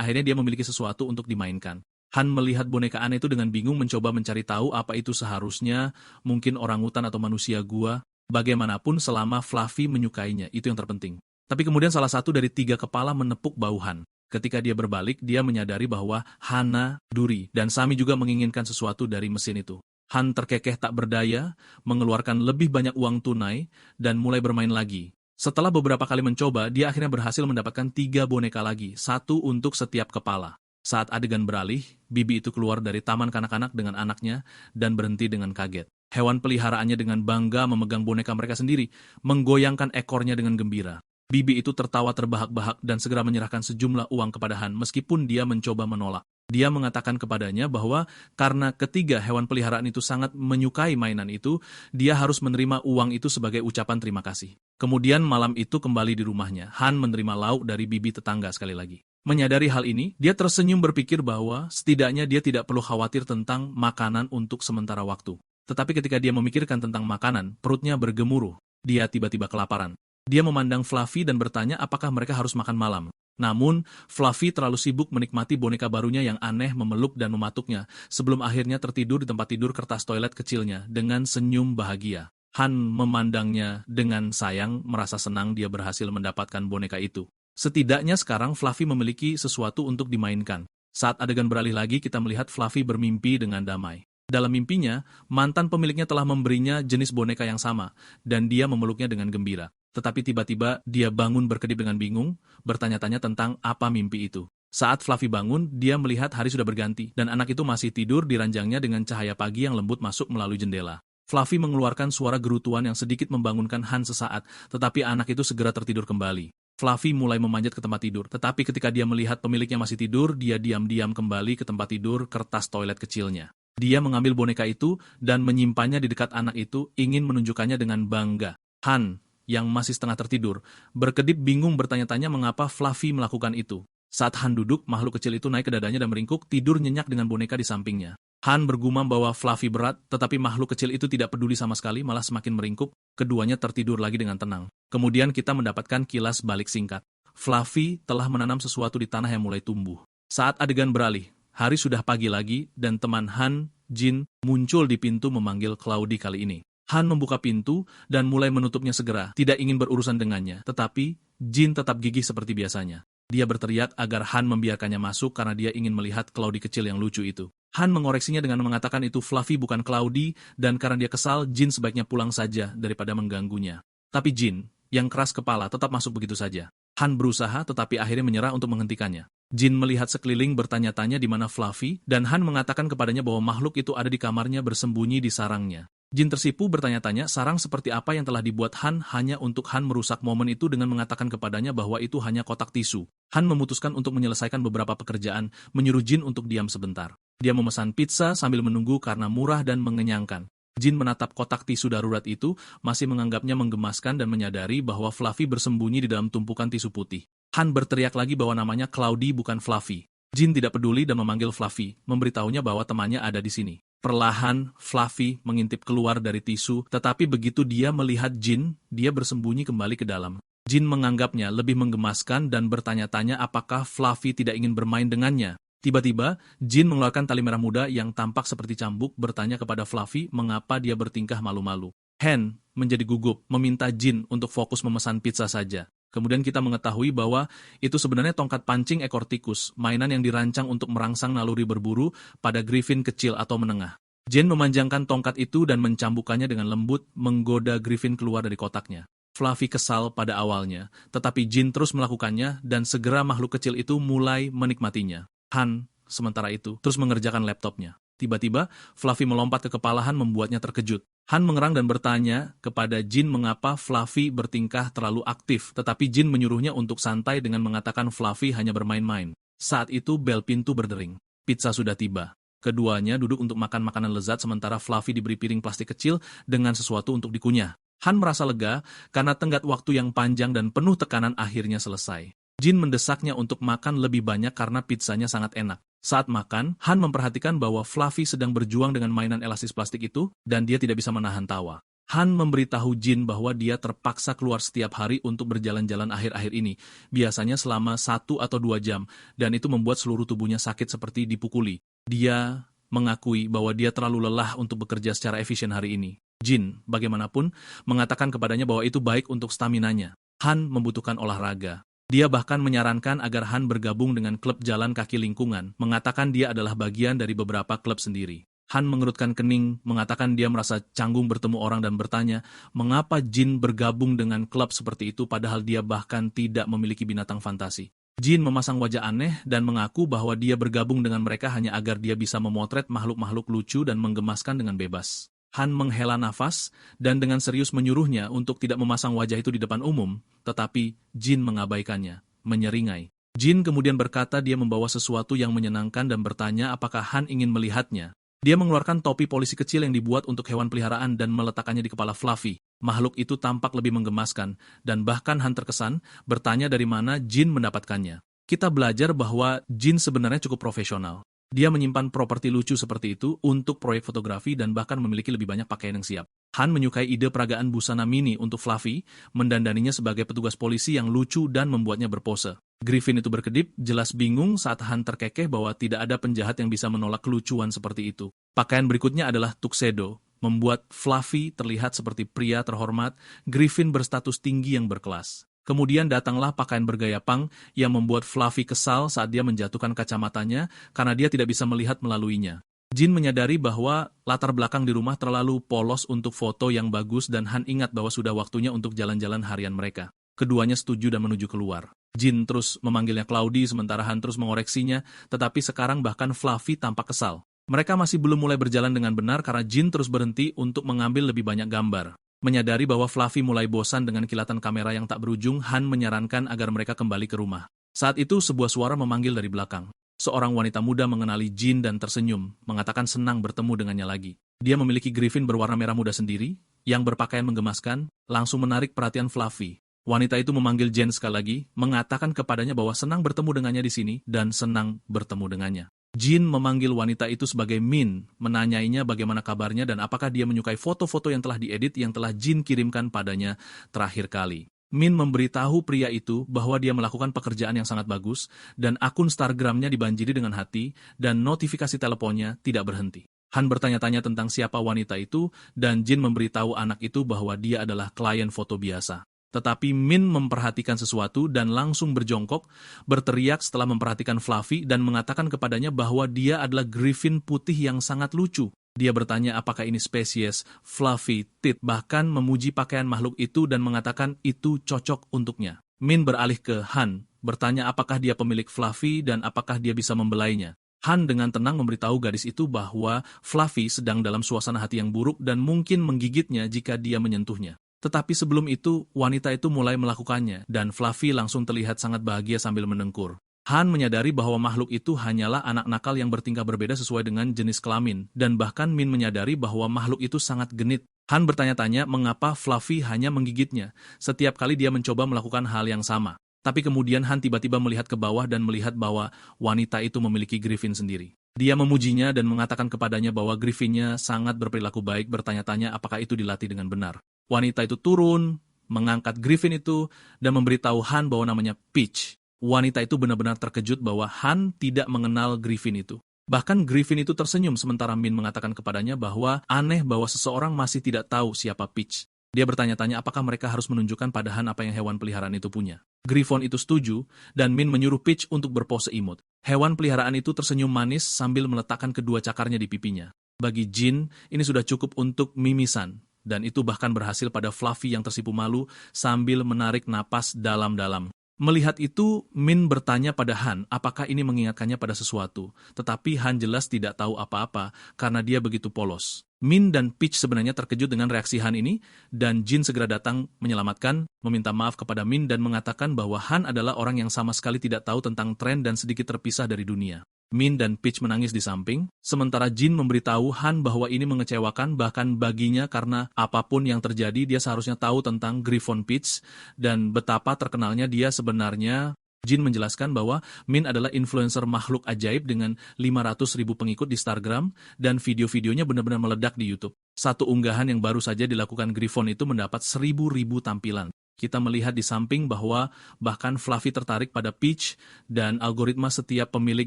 Speaker 1: akhirnya dia memiliki sesuatu untuk dimainkan. Han melihat boneka aneh itu dengan bingung mencoba mencari tahu apa itu seharusnya, mungkin orangutan atau manusia gua. Bagaimanapun selama Fluffy menyukainya, itu yang terpenting. Tapi kemudian salah satu dari 3 kepala menepuk bahu Han. Ketika dia berbalik, dia menyadari bahwa Hana, Duri, dan Sami juga menginginkan sesuatu dari mesin itu. Han terkekeh tak berdaya, mengeluarkan lebih banyak uang tunai, dan mulai bermain lagi. Setelah beberapa kali mencoba, dia akhirnya berhasil mendapatkan 3 boneka lagi, 1 untuk setiap kepala. Saat adegan beralih, bibi itu keluar dari taman kanak-kanak dengan anaknya dan berhenti dengan kaget. Hewan peliharaannya dengan bangga memegang boneka mereka sendiri, menggoyangkan ekornya dengan gembira. Bibi itu tertawa terbahak-bahak dan segera menyerahkan sejumlah uang kepada Han meskipun dia mencoba menolak. Dia mengatakan kepadanya bahwa karena ketiga hewan peliharaan itu sangat menyukai mainan itu, dia harus menerima uang itu sebagai ucapan terima kasih. Kemudian malam itu kembali di rumahnya, Han menerima lauk dari bibi tetangga sekali lagi. Menyadari hal ini, dia tersenyum berpikir bahwa setidaknya dia tidak perlu khawatir tentang makanan untuk sementara waktu. Tetapi ketika dia memikirkan tentang makanan, perutnya bergemuruh. Dia tiba-tiba kelaparan. Dia memandang Fluffy dan bertanya apakah mereka harus makan malam. Namun, Fluffy terlalu sibuk menikmati boneka barunya yang aneh memeluk dan mematuknya, sebelum akhirnya tertidur di tempat tidur kertas toilet kecilnya dengan senyum bahagia. Han memandangnya dengan sayang, merasa senang dia berhasil mendapatkan boneka itu. Setidaknya sekarang Fluffy memiliki sesuatu untuk dimainkan. Saat adegan beralih lagi, kita melihat Fluffy bermimpi dengan damai. Dalam mimpinya, mantan pemiliknya telah memberinya jenis boneka yang sama, dan dia memeluknya dengan gembira. Tetapi tiba-tiba dia bangun berkedip dengan bingung, bertanya-tanya tentang apa mimpi itu. Saat Fluffy bangun, dia melihat hari sudah berganti, dan anak itu masih tidur di ranjangnya dengan cahaya pagi yang lembut masuk melalui jendela. Fluffy mengeluarkan suara gerutuan yang sedikit membangunkan Han sesaat, tetapi anak itu segera tertidur kembali. Fluffy mulai memanjat ke tempat tidur, tetapi ketika dia melihat pemiliknya masih tidur, dia diam-diam kembali ke tempat tidur kertas toilet kecilnya. Dia mengambil boneka itu dan menyimpannya di dekat anak itu, ingin menunjukkannya dengan bangga. Han, yang masih setengah tertidur, berkedip bingung bertanya-tanya mengapa Fluffy melakukan itu. Saat Han duduk, makhluk kecil itu naik ke dadanya dan meringkuk, tidur nyenyak dengan boneka di sampingnya. Han bergumam bahwa Fluffy berat, tetapi makhluk kecil itu tidak peduli sama sekali, malah semakin meringkuk, keduanya tertidur lagi dengan tenang. Kemudian kita mendapatkan kilas balik singkat. Fluffy telah menanam sesuatu di tanah yang mulai tumbuh. Saat adegan beralih, hari sudah pagi lagi, dan teman Han, Jin, muncul di pintu memanggil Cloudy kali ini. Han membuka pintu dan mulai menutupnya segera, tidak ingin berurusan dengannya, tetapi Jin tetap gigih seperti biasanya. Dia berteriak agar Han membiarkannya masuk karena dia ingin melihat Cloudy kecil yang lucu itu. Han mengoreksinya dengan mengatakan itu Fluffy bukan Cloudy, dan karena dia kesal, Jin sebaiknya pulang saja daripada mengganggunya. Tapi Jin, yang keras kepala, tetap masuk begitu saja. Han berusaha tetapi akhirnya menyerah untuk menghentikannya. Jin melihat sekeliling bertanya-tanya di mana Fluffy, dan Han mengatakan kepadanya bahwa makhluk itu ada di kamarnya bersembunyi di sarangnya. Jin tersipu bertanya-tanya sarang seperti apa yang telah dibuat Han hanya untuk Han merusak momen itu dengan mengatakan kepadanya bahwa itu hanya kotak tisu. Han memutuskan untuk menyelesaikan beberapa pekerjaan, menyuruh Jin untuk diam sebentar. Dia memesan pizza sambil menunggu karena murah dan mengenyangkan. Jin menatap kotak tisu darurat itu, masih menganggapnya menggemaskan dan menyadari bahwa Fluffy bersembunyi di dalam tumpukan tisu putih. Han berteriak lagi bahwa namanya Cloudy bukan Fluffy. Jin tidak peduli dan memanggil Fluffy, memberitahunya bahwa temannya ada di sini. Perlahan, Fluffy mengintip keluar dari tisu, tetapi begitu dia melihat Jin, dia bersembunyi kembali ke dalam. Jin menganggapnya lebih menggemaskan dan bertanya-tanya apakah Fluffy tidak ingin bermain dengannya. Tiba-tiba, Jin mengeluarkan tali merah muda yang tampak seperti cambuk bertanya kepada Fluffy mengapa dia bertingkah malu-malu. Han menjadi gugup, meminta Jin untuk fokus memesan pizza saja. Kemudian kita mengetahui bahwa itu sebenarnya tongkat pancing ekor tikus, mainan yang dirancang untuk merangsang naluri berburu pada Griffin kecil atau menengah. Jin memanjangkan tongkat itu dan mencambukkannya dengan lembut, menggoda Griffin keluar dari kotaknya. Fluffy kesal pada awalnya, tetapi Jin terus melakukannya dan segera makhluk kecil itu mulai menikmatinya. Han, sementara itu, terus mengerjakan laptopnya. Tiba-tiba, Fluffy melompat ke kepala Han membuatnya terkejut. Han mengerang dan bertanya kepada Jin mengapa Fluffy bertingkah terlalu aktif, tetapi Jin menyuruhnya untuk santai dengan mengatakan Fluffy hanya bermain-main. Saat itu bel pintu berdering. Pizza sudah tiba. Keduanya duduk untuk makan makanan lezat sementara Fluffy diberi piring plastik kecil dengan sesuatu untuk dikunyah. Han merasa lega karena tenggat waktu yang panjang dan penuh tekanan akhirnya selesai. Jin mendesaknya untuk makan lebih banyak karena pizzanya sangat enak. Saat makan, Han memperhatikan bahwa Fluffy sedang berjuang dengan mainan elastis plastik itu, dan dia tidak bisa menahan tawa. Han memberitahu Jin bahwa dia terpaksa keluar setiap hari untuk berjalan-jalan akhir-akhir ini, biasanya selama 1 atau 2 jam, dan itu membuat seluruh tubuhnya sakit seperti dipukuli. Dia mengakui bahwa dia terlalu lelah untuk bekerja secara efisien hari ini. Jin, bagaimanapun, mengatakan kepadanya bahwa itu baik untuk staminanya. Han membutuhkan olahraga. Dia bahkan menyarankan agar Han bergabung dengan klub jalan kaki lingkungan, mengatakan dia adalah bagian dari beberapa klub sendiri. Han mengerutkan kening, mengatakan dia merasa canggung bertemu orang dan bertanya, mengapa Jin bergabung dengan klub seperti itu padahal dia bahkan tidak memiliki binatang fantasi. Jin memasang wajah aneh dan mengaku bahwa dia bergabung dengan mereka hanya agar dia bisa memotret makhluk-makhluk lucu dan menggemaskan dengan bebas. Han menghela nafas dan dengan serius menyuruhnya untuk tidak memasang wajah itu di depan umum, tetapi Jin mengabaikannya, menyeringai. Jin kemudian berkata dia membawa sesuatu yang menyenangkan dan bertanya apakah Han ingin melihatnya. Dia mengeluarkan topi polisi kecil yang dibuat untuk hewan peliharaan dan meletakkannya di kepala Fluffy. Makhluk itu tampak lebih menggemaskan, dan bahkan Han terkesan bertanya dari mana Jin mendapatkannya. Kita belajar bahwa Jin sebenarnya cukup profesional. Dia menyimpan properti lucu seperti itu untuk proyek fotografi dan bahkan memiliki lebih banyak pakaian yang siap. Han menyukai ide peragaan busana mini untuk Fluffy, mendandaninya sebagai petugas polisi yang lucu dan membuatnya berpose. Griffin itu berkedip, jelas bingung saat Han terkekeh bahwa tidak ada penjahat yang bisa menolak kelucuan seperti itu. Pakaian berikutnya adalah tuxedo, membuat Fluffy terlihat seperti pria terhormat, Griffin berstatus tinggi yang berkelas. Kemudian datanglah pakaian bergaya punk yang membuat Fluffy kesal saat dia menjatuhkan kacamatanya karena dia tidak bisa melihat melaluinya. Jin menyadari bahwa latar belakang di rumah terlalu polos untuk foto yang bagus dan Han ingat bahwa sudah waktunya untuk jalan-jalan harian mereka. Keduanya setuju dan menuju keluar. Jin terus memanggilnya Cloudy sementara Han terus mengoreksinya, tetapi sekarang bahkan Fluffy tampak kesal. Mereka masih belum mulai berjalan dengan benar karena Jin terus berhenti untuk mengambil lebih banyak gambar. Menyadari bahwa Fluffy mulai bosan dengan kilatan kamera yang tak berujung, Han menyarankan agar mereka kembali ke rumah. Saat itu sebuah suara memanggil dari belakang. Seorang wanita muda mengenali Jin dan tersenyum, mengatakan senang bertemu dengannya lagi. Dia memiliki Griffin berwarna merah muda sendiri, yang berpakaian menggemaskan, langsung menarik perhatian Fluffy. Wanita itu memanggil Jin sekali lagi, mengatakan kepadanya bahwa senang bertemu dengannya di sini dan senang bertemu dengannya. Jin memanggil wanita itu sebagai Min, menanyainya bagaimana kabarnya dan apakah dia menyukai foto-foto yang telah diedit yang telah Jin kirimkan padanya terakhir kali. Min memberitahu pria itu bahwa dia melakukan pekerjaan yang sangat bagus dan akun Instagramnya dibanjiri dengan hati dan notifikasi teleponnya tidak berhenti. Han bertanya-tanya tentang siapa wanita itu dan Jin memberitahu anak itu bahwa dia adalah klien foto biasa. Tetapi Min memperhatikan sesuatu dan langsung berjongkok, berteriak setelah memperhatikan Fluffy dan mengatakan kepadanya bahwa dia adalah Griffin putih yang sangat lucu. Dia bertanya apakah ini spesies Fluffy Tit, bahkan memuji pakaian makhluk itu dan mengatakan itu cocok untuknya. Min beralih ke Han, bertanya apakah dia pemilik Fluffy dan apakah dia bisa membelainya. Han dengan tenang memberitahu gadis itu bahwa Fluffy sedang dalam suasana hati yang buruk dan mungkin menggigitnya jika dia menyentuhnya. Tetapi sebelum itu, wanita itu mulai melakukannya, dan Fluffy langsung terlihat sangat bahagia sambil mendengkur. Han menyadari bahwa makhluk itu hanyalah anak nakal yang bertingkah berbeda sesuai dengan jenis kelamin, dan bahkan Min menyadari bahwa makhluk itu sangat genit. Han bertanya-tanya mengapa Fluffy hanya menggigitnya, setiap kali dia mencoba melakukan hal yang sama. Tapi kemudian Han tiba-tiba melihat ke bawah dan melihat bahwa wanita itu memiliki Griffin sendiri. Dia memujinya dan mengatakan kepadanya bahwa Griffinnya sangat berperilaku baik, bertanya-tanya apakah itu dilatih dengan benar. Wanita itu turun, mengangkat Griffin itu, dan memberitahu Han bahwa namanya Peach. Wanita itu benar-benar terkejut bahwa Han tidak mengenal Griffin itu. Bahkan Griffin itu tersenyum sementara Min mengatakan kepadanya bahwa aneh bahwa seseorang masih tidak tahu siapa Peach. Dia bertanya-tanya apakah mereka harus menunjukkan pada Han apa yang hewan peliharaan itu punya. Griffon itu setuju, dan Min menyuruh Peach untuk berpose imut. Hewan peliharaan itu tersenyum manis sambil meletakkan kedua cakarnya di pipinya. Bagi Jin, ini sudah cukup untuk mimisan. Dan itu bahkan berhasil pada Fluffy yang tersipu malu sambil menarik napas dalam-dalam. Melihat itu, Min bertanya pada Han apakah ini mengingatkannya pada sesuatu, tetapi Han jelas tidak tahu apa-apa karena dia begitu polos. Min dan Peach sebenarnya terkejut dengan reaksi Han ini, dan Jin segera datang menyelamatkan, meminta maaf kepada Min dan mengatakan bahwa Han adalah orang yang sama sekali tidak tahu tentang tren dan sedikit terpisah dari dunia. Min dan Peach menangis di samping, sementara Jin memberitahu Han bahwa ini mengecewakan bahkan baginya karena apapun yang terjadi dia seharusnya tahu tentang Griffon Peach dan betapa terkenalnya dia sebenarnya. Jin menjelaskan bahwa Min adalah influencer makhluk ajaib dengan 500.000 pengikut di Instagram dan video-videonya benar-benar meledak di YouTube. Satu unggahan yang baru saja dilakukan Griffon itu mendapat 1.000 tampilan. Kita melihat di samping bahwa bahkan Fluffy tertarik pada Peach dan algoritma setiap pemilik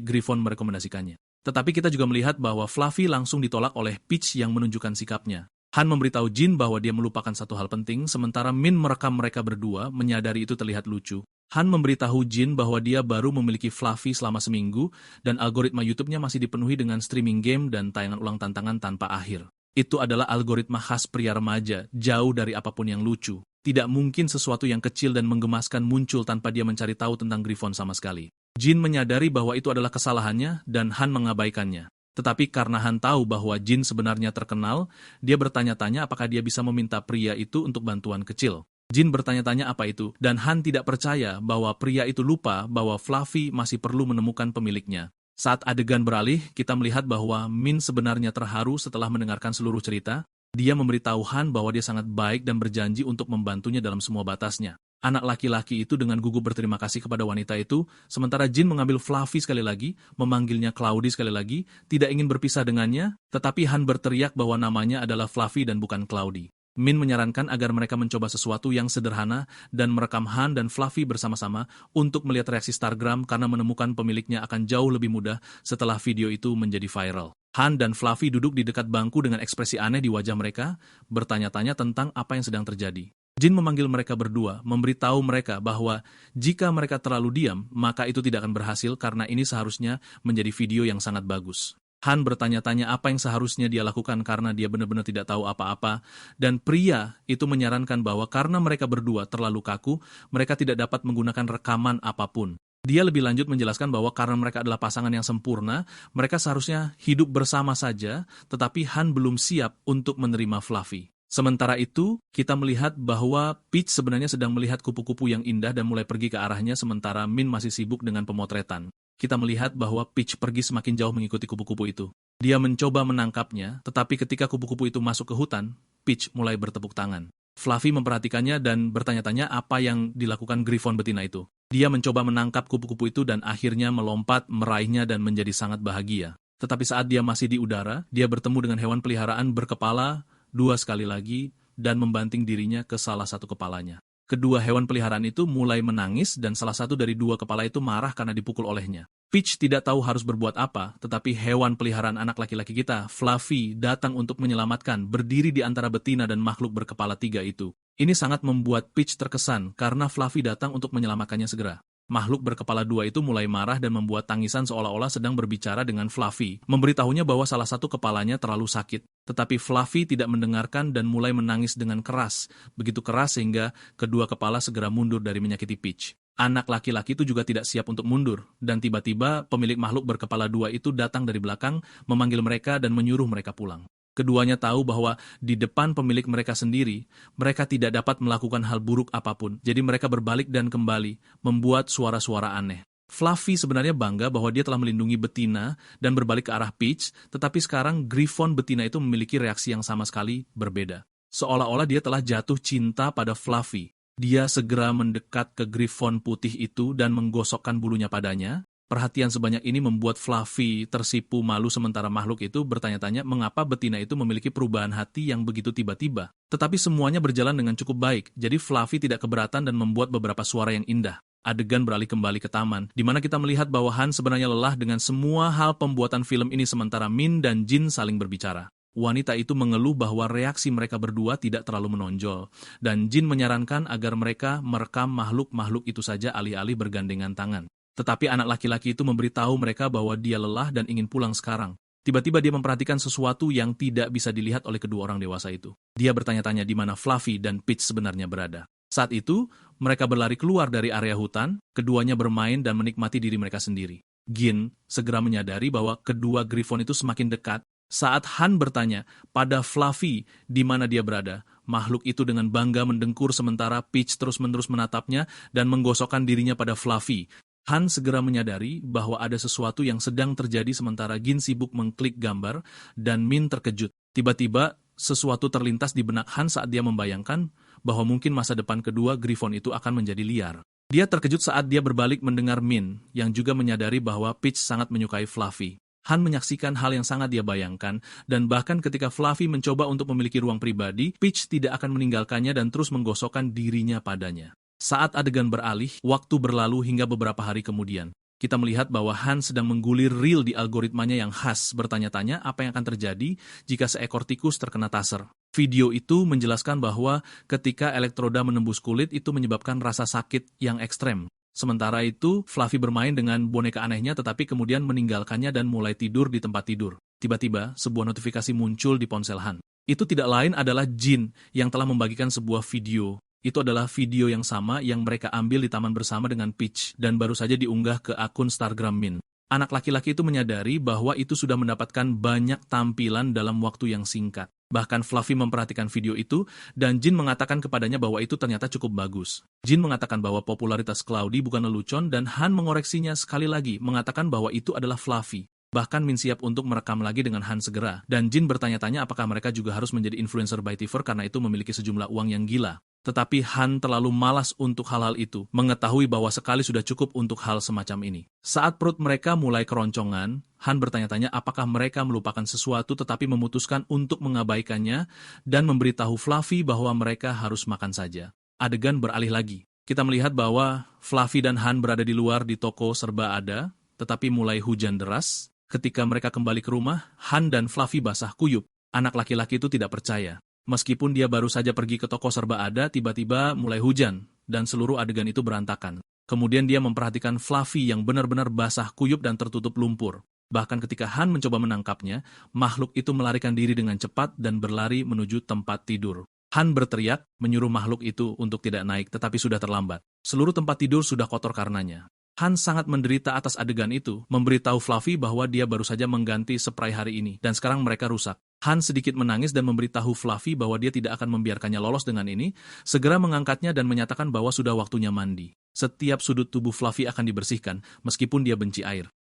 Speaker 1: Griffon merekomendasikannya. Tetapi kita juga melihat bahwa Fluffy langsung ditolak oleh Peach yang menunjukkan sikapnya. Han memberitahu Jin bahwa dia melupakan satu hal penting, sementara Min merekam mereka berdua, menyadari itu terlihat lucu. Han memberitahu Jin bahwa dia baru memiliki Fluffy selama seminggu, dan algoritma YouTube-nya masih dipenuhi dengan streaming game dan tayangan ulang tantangan tanpa akhir. Itu adalah algoritma khas pria remaja, jauh dari apapun yang lucu. Tidak mungkin sesuatu yang kecil dan menggemaskan muncul tanpa dia mencari tahu tentang Griffon sama sekali. Jin menyadari bahwa itu adalah kesalahannya, dan Han mengabaikannya. Tetapi karena Han tahu bahwa Jin sebenarnya terkenal, dia bertanya-tanya apakah dia bisa meminta pria itu untuk bantuan kecil. Jin bertanya-tanya apa itu, dan Han tidak percaya bahwa pria itu lupa bahwa Fluffy masih perlu menemukan pemiliknya. Saat adegan beralih, kita melihat bahwa Min sebenarnya terharu setelah mendengarkan seluruh cerita. Dia memberitahu Han bahwa dia sangat baik dan berjanji untuk membantunya dalam semua batasnya. Anak laki-laki itu dengan gugup berterima kasih kepada wanita itu, sementara Jin mengambil Fluffy sekali lagi, memanggilnya Cloudy sekali lagi, tidak ingin berpisah dengannya, tetapi Han berteriak bahwa namanya adalah Fluffy dan bukan Cloudy. Min menyarankan agar mereka mencoba sesuatu yang sederhana dan merekam Han dan Fluffy bersama-sama untuk melihat reaksi Stargram karena menemukan pemiliknya akan jauh lebih mudah setelah video itu menjadi viral. Han dan Fluffy duduk di dekat bangku dengan ekspresi aneh di wajah mereka, bertanya-tanya tentang apa yang sedang terjadi. Jin memanggil mereka berdua, memberitahu mereka bahwa jika mereka terlalu diam, maka itu tidak akan berhasil karena ini seharusnya menjadi video yang sangat bagus. Han bertanya-tanya apa yang seharusnya dia lakukan karena dia benar-benar tidak tahu apa-apa, dan pria itu menyarankan bahwa karena mereka berdua terlalu kaku, mereka tidak dapat menggunakan rekaman apapun. Dia lebih lanjut menjelaskan bahwa karena mereka adalah pasangan yang sempurna, mereka seharusnya hidup bersama saja, tetapi Han belum siap untuk menerima Fluffy. Sementara itu, kita melihat bahwa Peach sebenarnya sedang melihat kupu-kupu yang indah dan mulai pergi ke arahnya sementara Min masih sibuk dengan pemotretan. Kita melihat bahwa Peach pergi semakin jauh mengikuti kupu-kupu itu. Dia mencoba menangkapnya, tetapi ketika kupu-kupu itu masuk ke hutan, Peach mulai bertepuk tangan. Fluffy memperhatikannya dan bertanya-tanya apa yang dilakukan Griffon betina itu. Dia mencoba menangkap kupu-kupu itu dan akhirnya melompat, meraihnya dan menjadi sangat bahagia. Tetapi saat dia masih di udara, dia bertemu dengan hewan peliharaan berkepala 2 kali lagi dan membanting dirinya ke salah satu kepalanya. Kedua hewan peliharaan itu mulai menangis dan salah satu dari 2 kepala itu marah karena dipukul olehnya. Peach tidak tahu harus berbuat apa, tetapi hewan peliharaan anak laki-laki kita, Fluffy, datang untuk menyelamatkan, berdiri di antara betina dan makhluk berkepala 3 itu. Ini sangat membuat Peach terkesan karena Fluffy datang untuk menyelamatkannya segera. Makhluk berkepala 2 itu mulai marah dan membuat tangisan seolah-olah sedang berbicara dengan Fluffy, memberitahunya bahwa salah satu kepalanya terlalu sakit. Tetapi Fluffy tidak mendengarkan dan mulai menangis dengan keras, begitu keras sehingga kedua kepala segera mundur dari menyakiti Peach. Anak laki-laki itu juga tidak siap untuk mundur, dan tiba-tiba pemilik makhluk berkepala 2 itu datang dari belakang, memanggil mereka dan menyuruh mereka pulang. Keduanya tahu bahwa di depan pemilik mereka sendiri, mereka tidak dapat melakukan hal buruk apapun. Jadi mereka berbalik dan kembali, membuat suara-suara aneh. Fluffy sebenarnya bangga bahwa dia telah melindungi betina dan berbalik ke arah Peach, tetapi sekarang Griffon betina itu memiliki reaksi yang sama sekali berbeda. Seolah-olah dia telah jatuh cinta pada Fluffy. Dia segera mendekat ke Griffon putih itu dan menggosokkan bulunya padanya. Perhatian sebanyak ini membuat Fluffy tersipu malu sementara makhluk itu bertanya-tanya mengapa betina itu memiliki perubahan hati yang begitu tiba-tiba. Tetapi semuanya berjalan dengan cukup baik, jadi Fluffy tidak keberatan dan membuat beberapa suara yang indah. Adegan beralih kembali ke taman, di mana kita melihat bahwa Han sebenarnya lelah dengan semua hal pembuatan film ini sementara Min dan Jin saling berbicara. Wanita itu mengeluh bahwa reaksi mereka berdua tidak terlalu menonjol, dan Jin menyarankan agar mereka merekam makhluk-makhluk itu saja alih-alih bergandengan tangan. Tetapi anak laki-laki itu memberitahu mereka bahwa dia lelah dan ingin pulang sekarang. Tiba-tiba dia memperhatikan sesuatu yang tidak bisa dilihat oleh kedua orang dewasa itu. Dia bertanya-tanya di mana Fluffy dan Peach sebenarnya berada. Saat itu, mereka berlari keluar dari area hutan, keduanya bermain dan menikmati diri mereka sendiri. Gin segera menyadari bahwa kedua Griffon itu semakin dekat. Saat Han bertanya pada Fluffy di mana dia berada, makhluk itu dengan bangga mendengkur sementara Peach terus-menerus menatapnya dan menggosokkan dirinya pada Fluffy. Han segera menyadari bahwa ada sesuatu yang sedang terjadi sementara Gin sibuk mengklik gambar dan Min terkejut. Tiba-tiba sesuatu terlintas di benak Han saat dia membayangkan bahwa mungkin masa depan kedua Griffon itu akan menjadi liar. Dia terkejut saat dia berbalik mendengar Min yang juga menyadari bahwa Peach sangat menyukai Fluffy. Han menyaksikan hal yang sangat dia bayangkan, dan bahkan ketika Fluffy mencoba untuk memiliki ruang pribadi, Peach tidak akan meninggalkannya dan terus menggosokkan dirinya padanya. Saat adegan beralih, waktu berlalu hingga beberapa hari kemudian. Kita melihat bahwa Han sedang menggulir reel di algoritmanya yang khas, bertanya-tanya apa yang akan terjadi jika seekor tikus terkena taser. Video itu menjelaskan bahwa ketika elektroda menembus kulit itu menyebabkan rasa sakit yang ekstrem. Sementara itu, Fluffy bermain dengan boneka anehnya tetapi kemudian meninggalkannya dan mulai tidur di tempat tidur. Tiba-tiba, sebuah notifikasi muncul di ponsel Han. Itu tidak lain adalah Jin yang telah membagikan sebuah video. Itu adalah video yang sama yang mereka ambil di taman bersama dengan Peach dan baru saja diunggah ke akun Stargram Min. Anak laki-laki itu menyadari bahwa itu sudah mendapatkan banyak tampilan dalam waktu yang singkat. Bahkan Fluffy memperhatikan video itu dan Jin mengatakan kepadanya bahwa itu ternyata cukup bagus. Jin mengatakan bahwa popularitas Cloudy bukan lelucon dan Han mengoreksinya sekali lagi mengatakan bahwa itu adalah Fluffy. Bahkan Min siap untuk merekam lagi dengan Han segera. Dan Jin bertanya-tanya apakah mereka juga harus menjadi influencer by Tiver karena itu memiliki sejumlah uang yang gila. Tetapi Han terlalu malas untuk hal-hal itu, mengetahui bahwa sekali sudah cukup untuk hal semacam ini. Saat perut mereka mulai keroncongan, Han bertanya-tanya apakah mereka melupakan sesuatu tetapi memutuskan untuk mengabaikannya dan memberitahu Fluffy bahwa mereka harus makan saja. Adegan beralih lagi. Kita melihat bahwa Fluffy dan Han berada di luar di toko serba ada, tetapi mulai hujan deras. Ketika mereka kembali ke rumah, Han dan Fluffy basah kuyup. Anak laki-laki itu tidak percaya. Meskipun dia baru saja pergi ke toko serba ada, tiba-tiba mulai hujan, dan seluruh adegan itu berantakan. Kemudian dia memperhatikan Fluffy yang benar-benar basah kuyup dan tertutup lumpur. Bahkan ketika Han mencoba menangkapnya, makhluk itu melarikan diri dengan cepat dan berlari menuju tempat tidur. Han berteriak, menyuruh makhluk itu untuk tidak naik, tetapi sudah terlambat. Seluruh tempat tidur sudah kotor karenanya. Han sangat menderita atas adegan itu, memberitahu Fluffy bahwa dia baru saja mengganti spray hari ini, dan sekarang mereka rusak. Han sedikit menangis dan memberitahu Fluffy bahwa dia tidak akan membiarkannya lolos dengan ini, segera mengangkatnya dan menyatakan bahwa sudah waktunya mandi. Setiap sudut tubuh Fluffy akan dibersihkan, meskipun dia benci air.